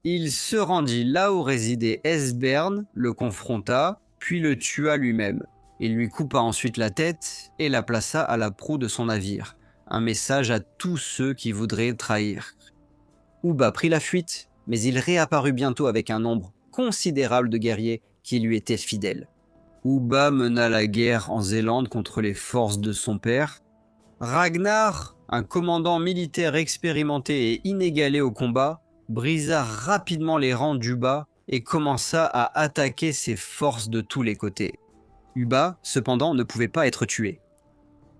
Il se rendit là où résidait Esbern, le confronta, puis le tua lui-même. Il lui coupa ensuite la tête et la plaça à la proue de son navire. Un message à tous ceux qui voudraient trahir. Uba prit la fuite, mais il réapparut bientôt avec un nombre considérable de guerriers qui lui étaient fidèles. Uba mena la guerre en Zélande contre les forces de son père. Ragnar, un commandant militaire expérimenté et inégalé au combat, brisa rapidement les rangs d'Uba et commença à attaquer ses forces de tous les côtés. Uba, cependant, ne pouvait pas être tué.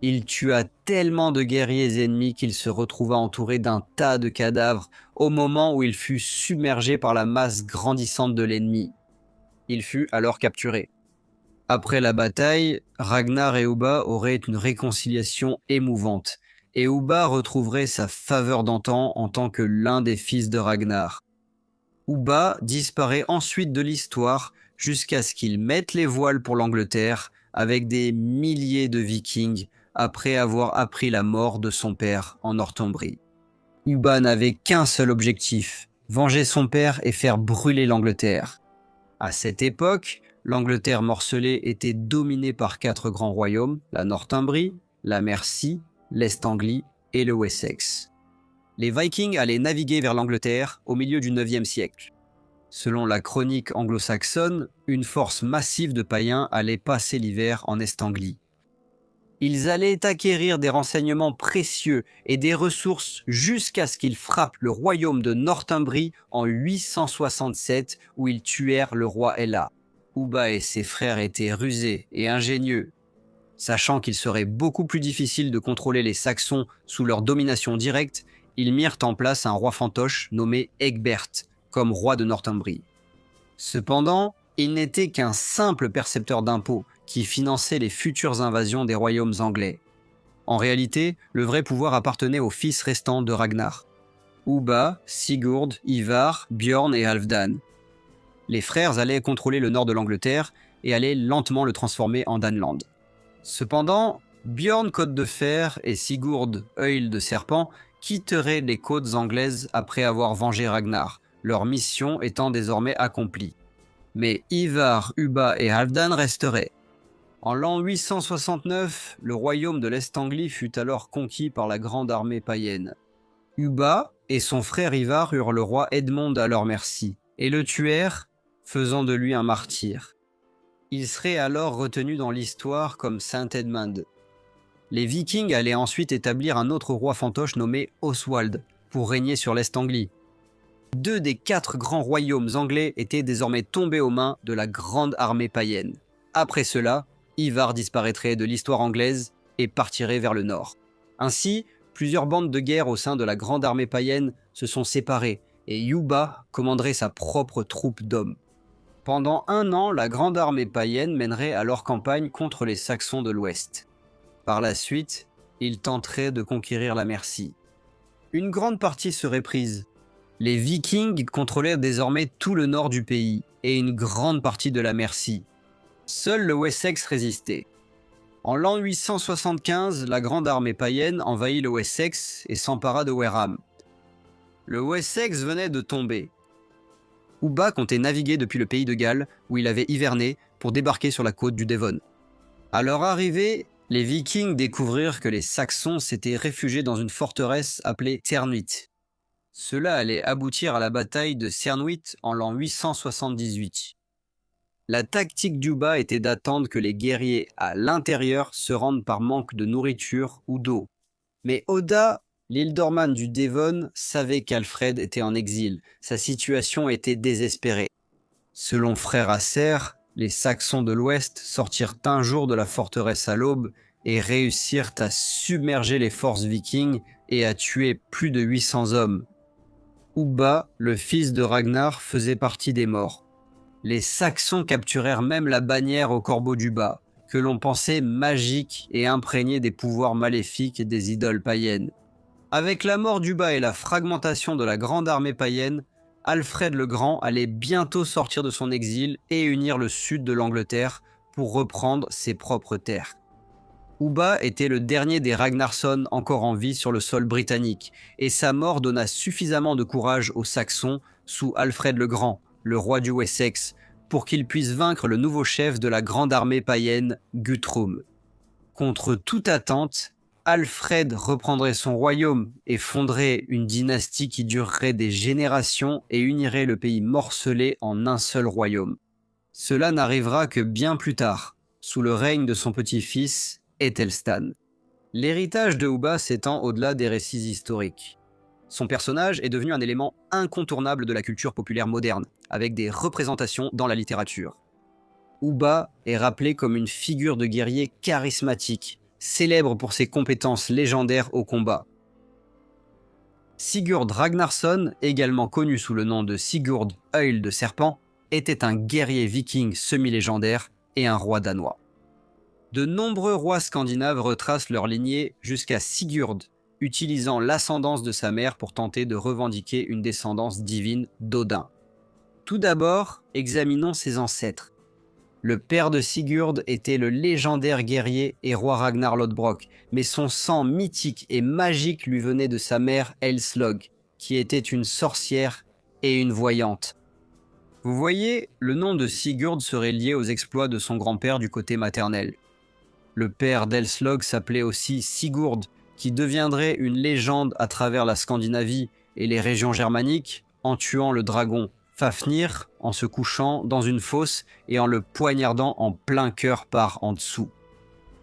Il tua tellement de guerriers ennemis qu'il se retrouva entouré d'un tas de cadavres au moment où il fut submergé par la masse grandissante de l'ennemi. Il fut alors capturé. Après la bataille, Ragnar et Uba auraient une réconciliation émouvante, et Uba retrouverait sa faveur d'antan en tant que l'un des fils de Ragnar. Uba disparaît ensuite de l'histoire jusqu'à ce qu'il mette les voiles pour l'Angleterre avec des milliers de Vikings après avoir appris la mort de son père en Northumbrie. Uba n'avait qu'un seul objectif, venger son père et faire brûler l'Angleterre. À cette époque, l'Angleterre morcelée était dominée par 4 grands royaumes, la Northumbrie, la Mercie, l'Est-Anglie et le Wessex. Les Vikings allaient naviguer vers l'Angleterre au milieu du IXe siècle. Selon la chronique anglo-saxonne, une force massive de païens allait passer l'hiver en Est-Anglie. Ils allaient acquérir des renseignements précieux et des ressources jusqu'à ce qu'ils frappent le royaume de Northumbrie en 867 où ils tuèrent le roi Ella. Uba et ses frères étaient rusés et ingénieux. Sachant qu'il serait beaucoup plus difficile de contrôler les Saxons sous leur domination directe, ils mirent en place un roi fantoche nommé Egbert comme roi de Northumbrie. Cependant, il n'était qu'un simple percepteur d'impôts qui finançait les futures invasions des royaumes anglais. En réalité, le vrai pouvoir appartenait aux fils restants de Ragnar. Uba, Sigurd, Ivar, Bjorn et Halfdan. Les frères allaient contrôler le nord de l'Angleterre et allaient lentement le transformer en Daneland. Cependant, Bjorn Côte de Fer et Sigurd Œil de Serpent quitteraient les côtes anglaises après avoir vengé Ragnar, leur mission étant désormais accomplie. Mais Ivar, Uba et Halfdan resteraient. En l'an 869, le royaume de l'Est-Anglie fut alors conquis par la grande armée païenne. Uba et son frère Ivar eurent le roi Edmond à leur merci, et le tuèrent, faisant de lui un martyr. Il serait alors retenu dans l'histoire comme Saint Edmund. Les Vikings allaient ensuite établir un autre roi fantoche nommé Oswald, pour régner sur l'Est-Anglie. 2 des 4 grands royaumes anglais étaient désormais tombés aux mains de la grande armée païenne. Après cela, Ivar disparaîtrait de l'histoire anglaise et partirait vers le nord. Ainsi, plusieurs bandes de guerre au sein de la grande armée païenne se sont séparées et Uba commanderait sa propre troupe d'hommes. Pendant 1 an, la grande armée païenne mènerait alors campagne contre les Saxons de l'Ouest. Par la suite, ils tenteraient de conquérir la Mercie. Une grande partie serait prise. Les Vikings contrôlèrent désormais tout le nord du pays et une grande partie de la Mercie. Seul le Wessex résistait. En l'an 875, la grande armée païenne envahit le Wessex et s'empara de Wareham. Le Wessex venait de tomber. Uba comptait naviguer depuis le pays de Galles, où il avait hiverné, pour débarquer sur la côte du Devon. À leur arrivée, les Vikings découvrirent que les Saxons s'étaient réfugiés dans une forteresse appelée Ternwith. Cela allait aboutir à la bataille de Cernwith en l'an 878. La tactique d'Uba était d'attendre que les guerriers à l'intérieur se rendent par manque de nourriture ou d'eau. Mais Oda, l'Ealdorman du Devon, savait qu'Alfred était en exil. Sa situation était désespérée. Selon Frère Acer, les Saxons de l'Ouest sortirent un jour de la forteresse à l'aube et réussirent à submerger les forces vikings et à tuer plus de 800 hommes. Uba, le fils de Ragnar, faisait partie des morts. Les Saxons capturèrent même la bannière au corbeau d'Uba, que l'on pensait magique et imprégnée des pouvoirs maléfiques des idoles païennes. Avec la mort d'Uba et la fragmentation de la grande armée païenne, Alfred le Grand allait bientôt sortir de son exil et unir le sud de l'Angleterre pour reprendre ses propres terres. Uba était le dernier des Ragnarsson encore en vie sur le sol britannique, et sa mort donna suffisamment de courage aux Saxons, sous Alfred le Grand, le roi du Wessex, pour qu'il puisse vaincre le nouveau chef de la grande armée païenne, Guthrum. Contre toute attente, Alfred reprendrait son royaume et fonderait une dynastie qui durerait des générations et unirait le pays morcelé en un seul royaume. Cela n'arrivera que bien plus tard, sous le règne de son petit-fils, Æthelstan. L'héritage de Ubba s'étend au-delà des récits historiques. Son personnage est devenu un élément incontournable de la culture populaire moderne, avec des représentations dans la littérature. Ubba est rappelé comme une figure de guerrier charismatique, célèbre pour ses compétences légendaires au combat. Sigurd Ragnarsson, également connu sous le nom de Sigurd Œil de Serpent, était un guerrier viking semi-légendaire et un roi danois. De nombreux rois scandinaves retracent leur lignée jusqu'à Sigurd, utilisant l'ascendance de sa mère pour tenter de revendiquer une descendance divine d'Odin. Tout d'abord, examinons ses ancêtres. Le père de Sigurd était le légendaire guerrier et roi Ragnar Lodbrok, mais son sang mythique et magique lui venait de sa mère Elslog, qui était une sorcière et une voyante. Vous voyez, le nom de Sigurd serait lié aux exploits de son grand-père du côté maternel. Le père d'Elslog s'appelait aussi Sigurd, qui deviendrait une légende à travers la Scandinavie et les régions germaniques en tuant le dragon Fafnir en se couchant dans une fosse et en le poignardant en plein cœur par en dessous.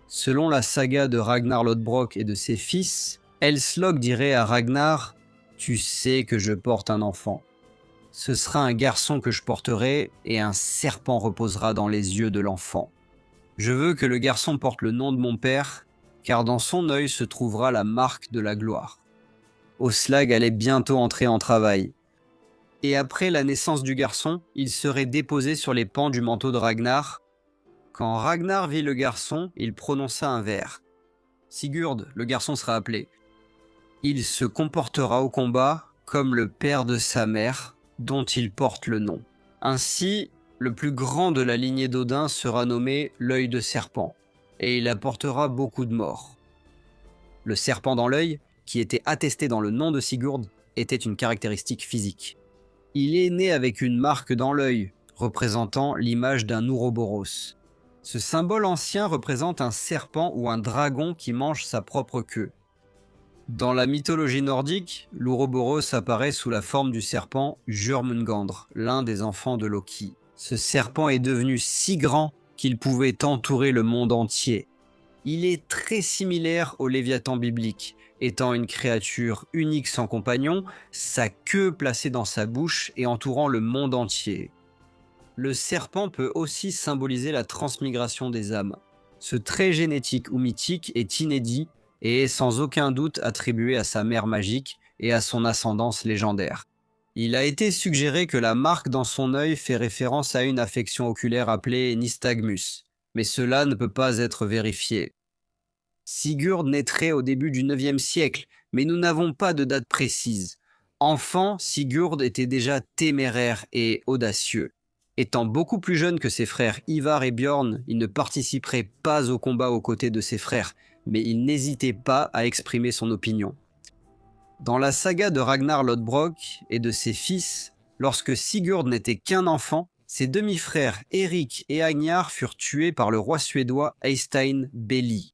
Selon la saga de Ragnar Lodbrok et de ses fils, Elslog dirait à Ragnar « Tu sais que je porte un enfant. Ce sera un garçon que je porterai et un serpent reposera dans les yeux de l'enfant. Je veux que le garçon porte le nom de mon père, car dans son œil se trouvera la marque de la gloire. » Oslag allait bientôt entrer en travail. Et après la naissance du garçon, il serait déposé sur les pans du manteau de Ragnar. Quand Ragnar vit le garçon, il prononça un vers. Sigurd, le garçon sera appelé. Il se comportera au combat comme le père de sa mère, dont il porte le nom. Ainsi, le plus grand de la lignée d'Odin sera nommé l'œil de serpent, et il apportera beaucoup de morts. Le serpent dans l'œil, qui était attesté dans le nom de Sigurd, était une caractéristique physique. Il est né avec une marque dans l'œil, représentant l'image d'un Ouroboros. Ce symbole ancien représente un serpent ou un dragon qui mange sa propre queue. Dans la mythologie nordique, l'Ouroboros apparaît sous la forme du serpent Jörmungandr, l'un des enfants de Loki. Ce serpent est devenu si grand qu'il pouvait entourer le monde entier. Il est très similaire au Léviathan biblique, étant une créature unique sans compagnon, sa queue placée dans sa bouche et entourant le monde entier. Le serpent peut aussi symboliser la transmigration des âmes. Ce trait génétique ou mythique est inédit et est sans aucun doute attribué à sa mère magique et à son ascendance légendaire. Il a été suggéré que la marque dans son œil fait référence à une affection oculaire appelée nystagmus, mais cela ne peut pas être vérifié. Sigurd naîtrait au début du IXe siècle, mais nous n'avons pas de date précise. Enfant, Sigurd était déjà téméraire et audacieux. Étant beaucoup plus jeune que ses frères Ivar et Bjorn, il ne participerait pas au combat aux côtés de ses frères, mais il n'hésitait pas à exprimer son opinion. Dans la saga de Ragnar Lodbrok et de ses fils, lorsque Sigurd n'était qu'un enfant, ses demi-frères Erik et Agnar furent tués par le roi suédois Eystein Belli.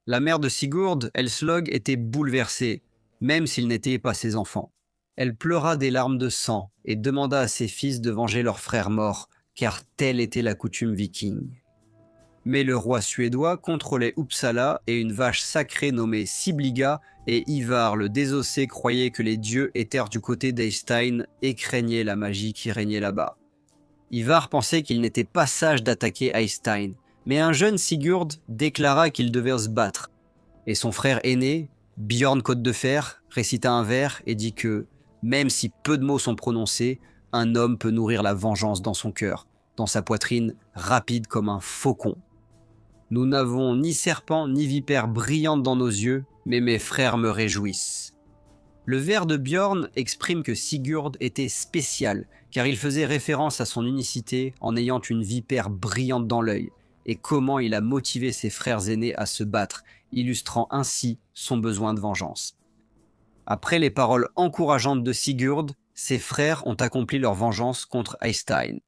La mère de Sigurd, Elslog, était bouleversée, même s'ils n'étaient pas ses enfants. Elle pleura des larmes de sang et demanda à ses fils de venger leur frère mort, car telle était la coutume viking. Mais le roi suédois contrôlait Uppsala et une vache sacrée nommée Sibliga, et Ivar le désossé croyait que les dieux étaient du côté d'Eystein et craignait la magie qui régnait là-bas. Ivar pensait qu'il n'était pas sage d'attaquer Eystein, mais un jeune Sigurd déclara qu'il devait se battre. Et son frère aîné, Bjorn Côte de Fer, récita un vers et dit que, même si peu de mots sont prononcés, un homme peut nourrir la vengeance dans son cœur, dans sa poitrine, rapide comme un faucon. Nous n'avons ni serpent ni vipère brillante dans nos yeux, mais mes frères me réjouissent. Le vers de Bjorn exprime que Sigurd était spécial, car il faisait référence à son unicité en ayant une vipère brillante dans l'œil, et comment il a motivé ses frères aînés à se battre, illustrant ainsi son besoin de vengeance. Après les paroles encourageantes de Sigurd, ses frères ont accompli leur vengeance contre Eystein.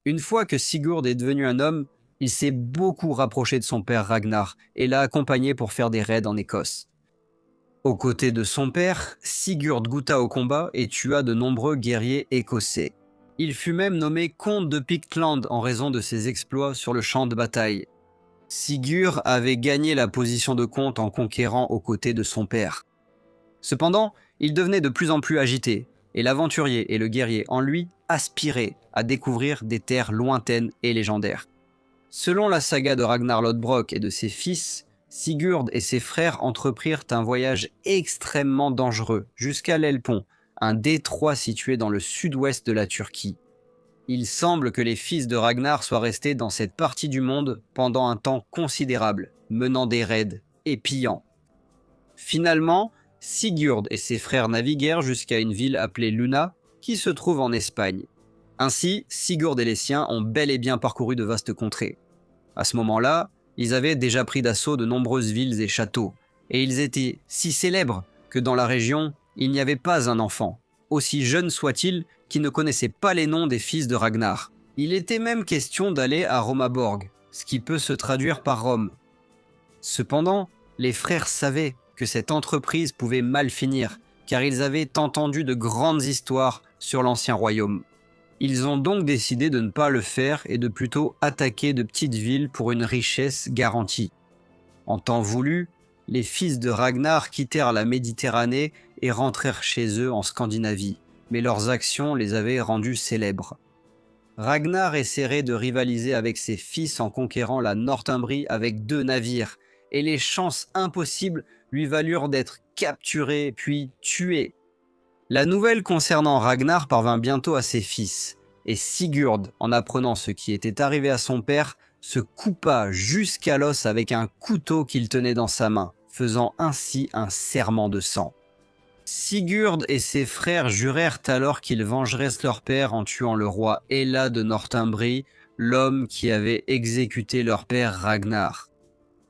Une fois que Sigurd est devenu un homme, il s'est beaucoup rapproché de son père Ragnar et l'a accompagné pour faire des raids en Écosse. Aux côtés de son père, Sigurd goûta au combat et tua de nombreux guerriers écossais. Il fut même nommé comte de Pictland en raison de ses exploits sur le champ de bataille. Sigurd avait gagné la position de comte en conquérant aux côtés de son père. Cependant, il devenait de plus en plus agité, et l'aventurier et le guerrier en lui aspiraient à découvrir des terres lointaines et légendaires. Selon la saga de Ragnar Lodbrok et de ses fils, Sigurd et ses frères entreprirent un voyage extrêmement dangereux jusqu'à l'Helpont, un détroit situé dans le sud-ouest de la Turquie. Il semble que les fils de Ragnar soient restés dans cette partie du monde pendant un temps considérable, menant des raids et pillant. Finalement, Sigurd et ses frères naviguèrent jusqu'à une ville appelée Luna, qui se trouve en Espagne. Ainsi, Sigurd et les siens ont bel et bien parcouru de vastes contrées. À ce moment-là, ils avaient déjà pris d'assaut de nombreuses villes et châteaux, et ils étaient si célèbres que dans la région, il n'y avait pas un enfant, aussi jeune soit-il, qui ne connaissait pas les noms des fils de Ragnar. Il était même question d'aller à Romaborg, ce qui peut se traduire par Rome. Cependant, les frères savaient que cette entreprise pouvait mal finir, car ils avaient entendu de grandes histoires sur l'ancien royaume. Ils ont donc décidé de ne pas le faire et de plutôt attaquer de petites villes pour une richesse garantie. En temps voulu, les fils de Ragnar quittèrent la Méditerranée et rentrèrent chez eux en Scandinavie, mais leurs actions les avaient rendus célèbres. Ragnar essaierait de rivaliser avec ses fils en conquérant la Northumbrie avec 2 navires, et les chances impossibles lui valurent d'être capturé puis tué. La nouvelle concernant Ragnar parvint bientôt à ses fils, et Sigurd, en apprenant ce qui était arrivé à son père, se coupa jusqu'à l'os avec un couteau qu'il tenait dans sa main, faisant ainsi un serment de sang. Sigurd et ses frères jurèrent alors qu'ils vengeraient leur père en tuant le roi Hela de Northumbrie, l'homme qui avait exécuté leur père Ragnar.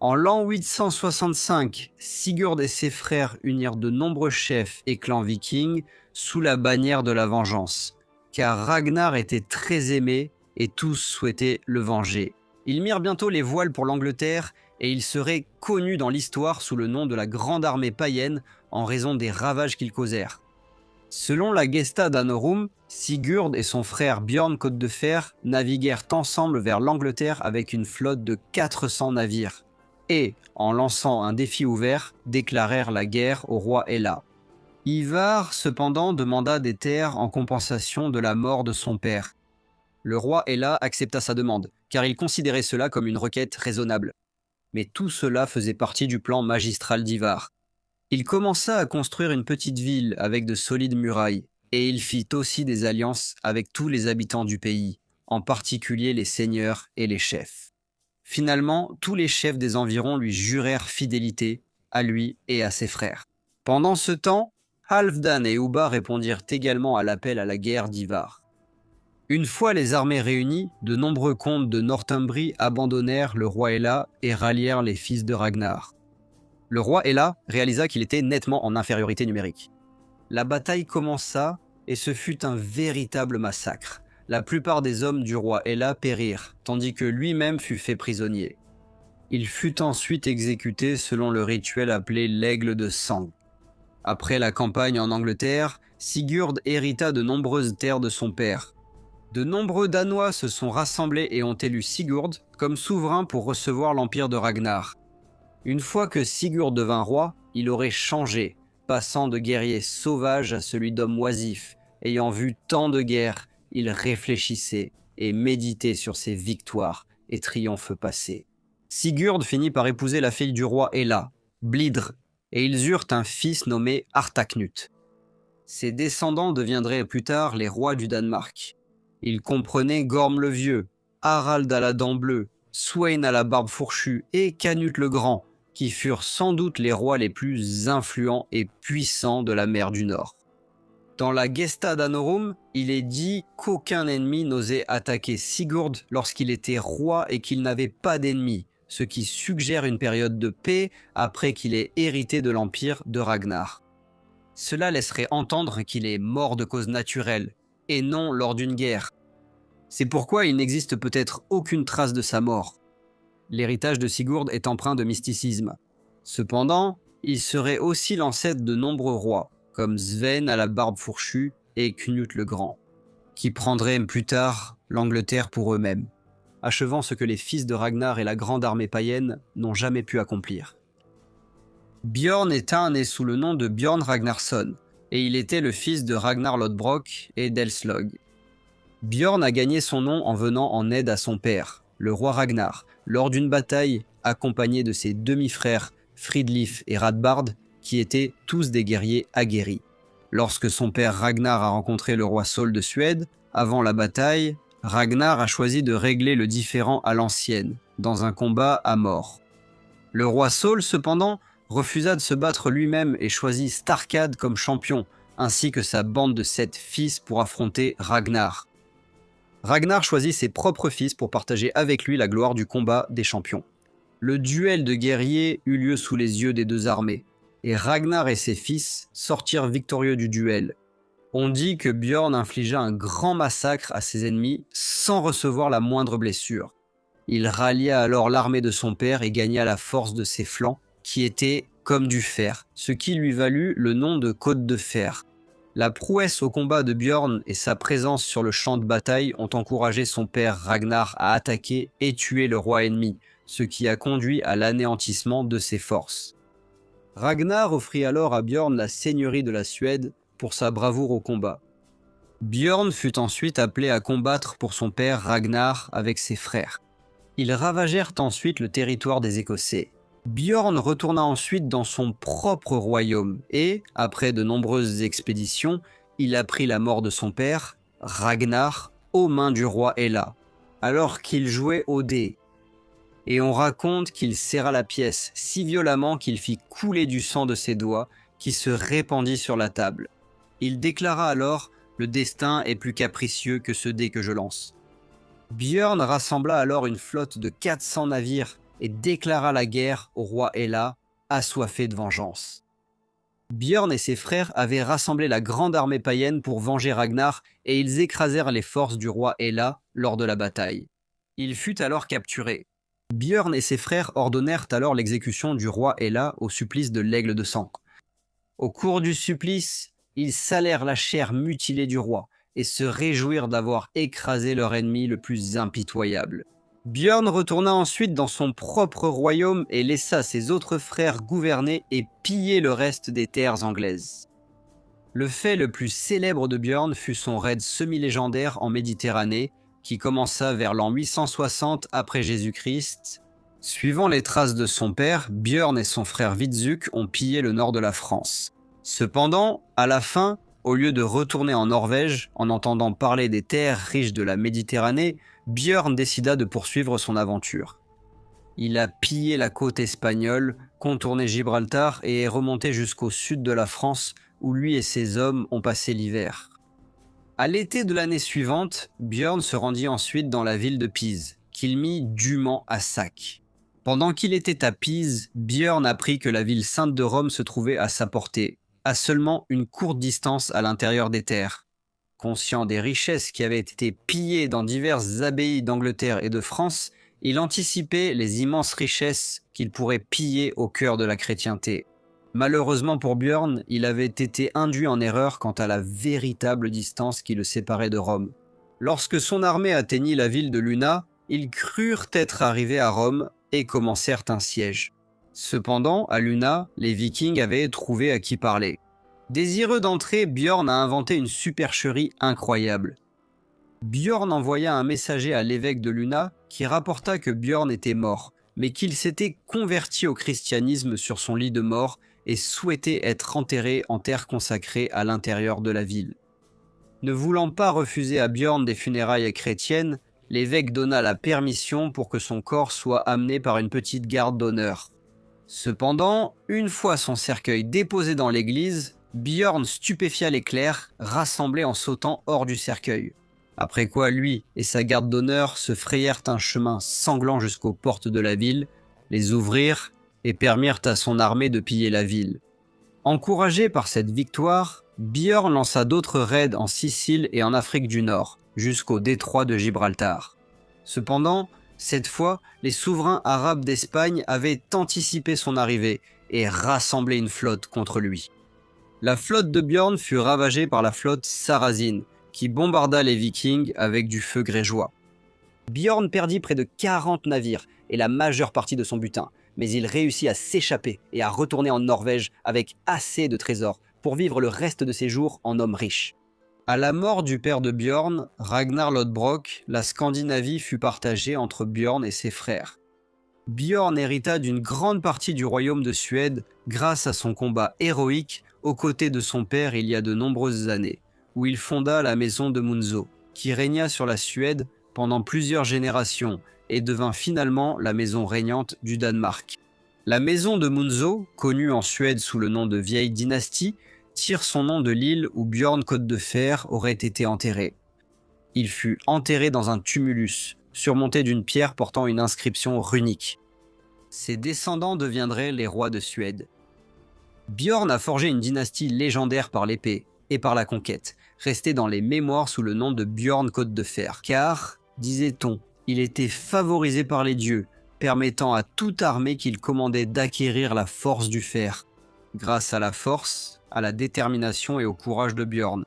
En l'an 865, Sigurd et ses frères unirent de nombreux chefs et clans vikings sous la bannière de la vengeance, car Ragnar était très aimé et tous souhaitaient le venger. Ils mirent bientôt les voiles pour l'Angleterre et il serait connu dans l'histoire sous le nom de la Grande Armée païenne en raison des ravages qu'ils causèrent. Selon la Gesta Danorum, Sigurd et son frère Bjorn Côte de Fer naviguèrent ensemble vers l'Angleterre avec une flotte de 400 navires et, en lançant un défi ouvert, déclarèrent la guerre au roi Hela. Ivar, cependant, demanda des terres en compensation de la mort de son père. Le roi Hela accepta sa demande, car il considérait cela comme une requête raisonnable. Mais tout cela faisait partie du plan magistral d'Ivar. Il commença à construire une petite ville avec de solides murailles, et il fit aussi des alliances avec tous les habitants du pays, en particulier les seigneurs et les chefs. Finalement, tous les chefs des environs lui jurèrent fidélité, à lui et à ses frères. Pendant ce temps, Halfdan et Ubba répondirent également à l'appel à la guerre d'Ivar. Une fois les armées réunies, de nombreux comtes de Northumbrie abandonnèrent le roi Hela et rallièrent les fils de Ragnar. Le roi Hela réalisa qu'il était nettement en infériorité numérique. La bataille commença et ce fut un véritable massacre. La plupart des hommes du roi Hela périrent, tandis que lui-même fut fait prisonnier. Il fut ensuite exécuté selon le rituel appelé l'aigle de sang. Après la campagne en Angleterre, Sigurd hérita de nombreuses terres de son père. De nombreux Danois se sont rassemblés et ont élu Sigurd comme souverain pour recevoir l'empire de Ragnar. Une fois que Sigurd devint roi, il aurait changé, passant de guerrier sauvage à celui d'homme oisif. Ayant vu tant de guerres, il réfléchissait et méditait sur ses victoires et triomphes passés. Sigurd finit par épouser la fille du roi Hela, Blidr, et ils eurent un fils nommé Artaknut. Ses descendants deviendraient plus tard les rois du Danemark. Ils comprenaient Gorm le Vieux, Harald à la dent bleue, Sweyn à la barbe fourchue et Canute le Grand, qui furent sans doute les rois les plus influents et puissants de la mer du Nord. Dans la Gesta Danorum, il est dit qu'aucun ennemi n'osait attaquer Sigurd lorsqu'il était roi et qu'il n'avait pas d'ennemis, ce qui suggère une période de paix après qu'il ait hérité de l'empire de Ragnar. Cela laisserait entendre qu'il est mort de cause naturelle, et non lors d'une guerre. C'est pourquoi il n'existe peut-être aucune trace de sa mort. L'héritage de Sigurd est empreint de mysticisme. Cependant, il serait aussi l'ancêtre de nombreux rois, comme Sven à la barbe fourchue et Knut le Grand, qui prendraient plus tard l'Angleterre pour eux-mêmes, achevant ce que les fils de Ragnar et la grande armée païenne n'ont jamais pu accomplir. Björn est un né sous le nom de Björn Ragnarsson, et il était le fils de Ragnar Lodbrok et d'Elslog. Björn a gagné son nom en venant en aide à son père, le roi Ragnar, lors d'une bataille accompagné de ses demi-frères Fridlif et Radbard, qui étaient tous des guerriers aguerris. Lorsque son père Ragnar a rencontré le roi Saul de Suède, avant la bataille, Ragnar a choisi de régler le différend à l'ancienne, dans un combat à mort. Le roi Saul, cependant, refusa de se battre lui-même et choisit Starkad comme champion, ainsi que sa bande de 7 fils pour affronter Ragnar. Ragnar choisit ses propres fils pour partager avec lui la gloire du combat des champions. Le duel de guerriers eut lieu sous les yeux des deux armées, et Ragnar et ses fils sortirent victorieux du duel. On dit que Björn infligea un grand massacre à ses ennemis sans recevoir la moindre blessure. Il rallia alors l'armée de son père et gagna la force de ses flancs, qui étaient comme du fer, ce qui lui valut le nom de Côte de Fer. La prouesse au combat de Björn et sa présence sur le champ de bataille ont encouragé son père Ragnar à attaquer et tuer le roi ennemi, ce qui a conduit à l'anéantissement de ses forces. Ragnar offrit alors à Björn la seigneurie de la Suède pour sa bravoure au combat. Björn fut ensuite appelé à combattre pour son père Ragnar avec ses frères. Ils ravagèrent ensuite le territoire des Écossais. Björn retourna ensuite dans son propre royaume et, après de nombreuses expéditions, il apprit la mort de son père, Ragnar, aux mains du roi Hela, alors qu'il jouait au dé. Et on raconte qu'il serra la pièce si violemment qu'il fit couler du sang de ses doigts qui se répandit sur la table. Il déclara alors « Le destin est plus capricieux que ce dé que je lance ». Björn rassembla alors une flotte de 400 navires et déclara la guerre au roi Hela, assoiffé de vengeance. Björn et ses frères avaient rassemblé la grande armée païenne pour venger Ragnar et ils écrasèrent les forces du roi Hela lors de la bataille. Il fut alors capturé. Björn et ses frères ordonnèrent alors l'exécution du roi Hela au supplice de l'aigle de sang. Au cours du supplice, ils salèrent la chair mutilée du roi et se réjouirent d'avoir écrasé leur ennemi le plus impitoyable. Björn retourna ensuite dans son propre royaume et laissa ses autres frères gouverner et piller le reste des terres anglaises. Le fait le plus célèbre de Björn fut son raid semi-légendaire en Méditerranée, qui commença vers l'an 860 après Jésus-Christ. Suivant les traces de son père, Björn et son frère Vitzuk ont pillé le nord de la France. Cependant, à la fin, au lieu de retourner en Norvège, en entendant parler des terres riches de la Méditerranée, Björn décida de poursuivre son aventure. Il a pillé la côte espagnole, contourné Gibraltar et est remonté jusqu'au sud de la France, où lui et ses hommes ont passé l'hiver. À l'été de l'année suivante, Björn se rendit ensuite dans la ville de Pise, qu'il mit dûment à sac. Pendant qu'il était à Pise, Björn apprit que la ville sainte de Rome se trouvait à sa portée, à seulement une courte distance à l'intérieur des terres. Conscient des richesses qui avaient été pillées dans diverses abbayes d'Angleterre et de France, il anticipait les immenses richesses qu'il pourrait piller au cœur de la chrétienté. Malheureusement pour Björn, il avait été induit en erreur quant à la véritable distance qui le séparait de Rome. Lorsque son armée atteignit la ville de Luna, ils crurent être arrivés à Rome et commencèrent un siège. Cependant, à Luna, les Vikings avaient trouvé à qui parler. Désireux d'entrer, Björn a inventé une supercherie incroyable. Björn envoya un messager à l'évêque de Luna qui rapporta que Björn était mort, mais qu'il s'était converti au christianisme sur son lit de mort et souhaitait être enterré en terre consacrée à l'intérieur de la ville. Ne voulant pas refuser à Björn des funérailles chrétiennes, l'évêque donna la permission pour que son corps soit amené par une petite garde d'honneur. Cependant, une fois son cercueil déposé dans l'église, Björn stupéfia les clercs, rassemblés en sautant hors du cercueil. Après quoi, lui et sa garde d'honneur se frayèrent un chemin sanglant jusqu'aux portes de la ville, les ouvrirent et permirent à son armée de piller la ville. Encouragé par cette victoire, Björn lança d'autres raids en Sicile et en Afrique du Nord, jusqu'au détroit de Gibraltar. Cependant, cette fois, les souverains arabes d'Espagne avaient anticipé son arrivée et rassemblé une flotte contre lui. La flotte de Björn fut ravagée par la flotte sarrasine, qui bombarda les Vikings avec du feu grégeois. Björn perdit près de 40 navires et la majeure partie de son butin, mais il réussit à s'échapper et à retourner en Norvège avec assez de trésors pour vivre le reste de ses jours en homme riche. À la mort du père de Björn, Ragnar Lodbrok, la Scandinavie fut partagée entre Björn et ses frères. Björn hérita d'une grande partie du royaume de Suède grâce à son combat héroïque aux côtés de son père il y a de nombreuses années, où il fonda la maison de Munzo, qui régna sur la Suède pendant plusieurs générations et devint finalement la maison régnante du Danemark. La maison de Munzo, connue en Suède sous le nom de Vieille Dynastie, tire son nom de l'île où Björn Côte de Fer aurait été enterré. Il fut enterré dans un tumulus, surmonté d'une pierre portant une inscription runique. Ses descendants deviendraient les rois de Suède. Björn a forgé une dynastie légendaire par l'épée et par la conquête, restée dans les mémoires sous le nom de Björn Côte de Fer, car, disait-on, il était favorisé par les dieux, permettant à toute armée qu'il commandait d'acquérir la force du fer. Grâce à la force, à la détermination et au courage de Björn,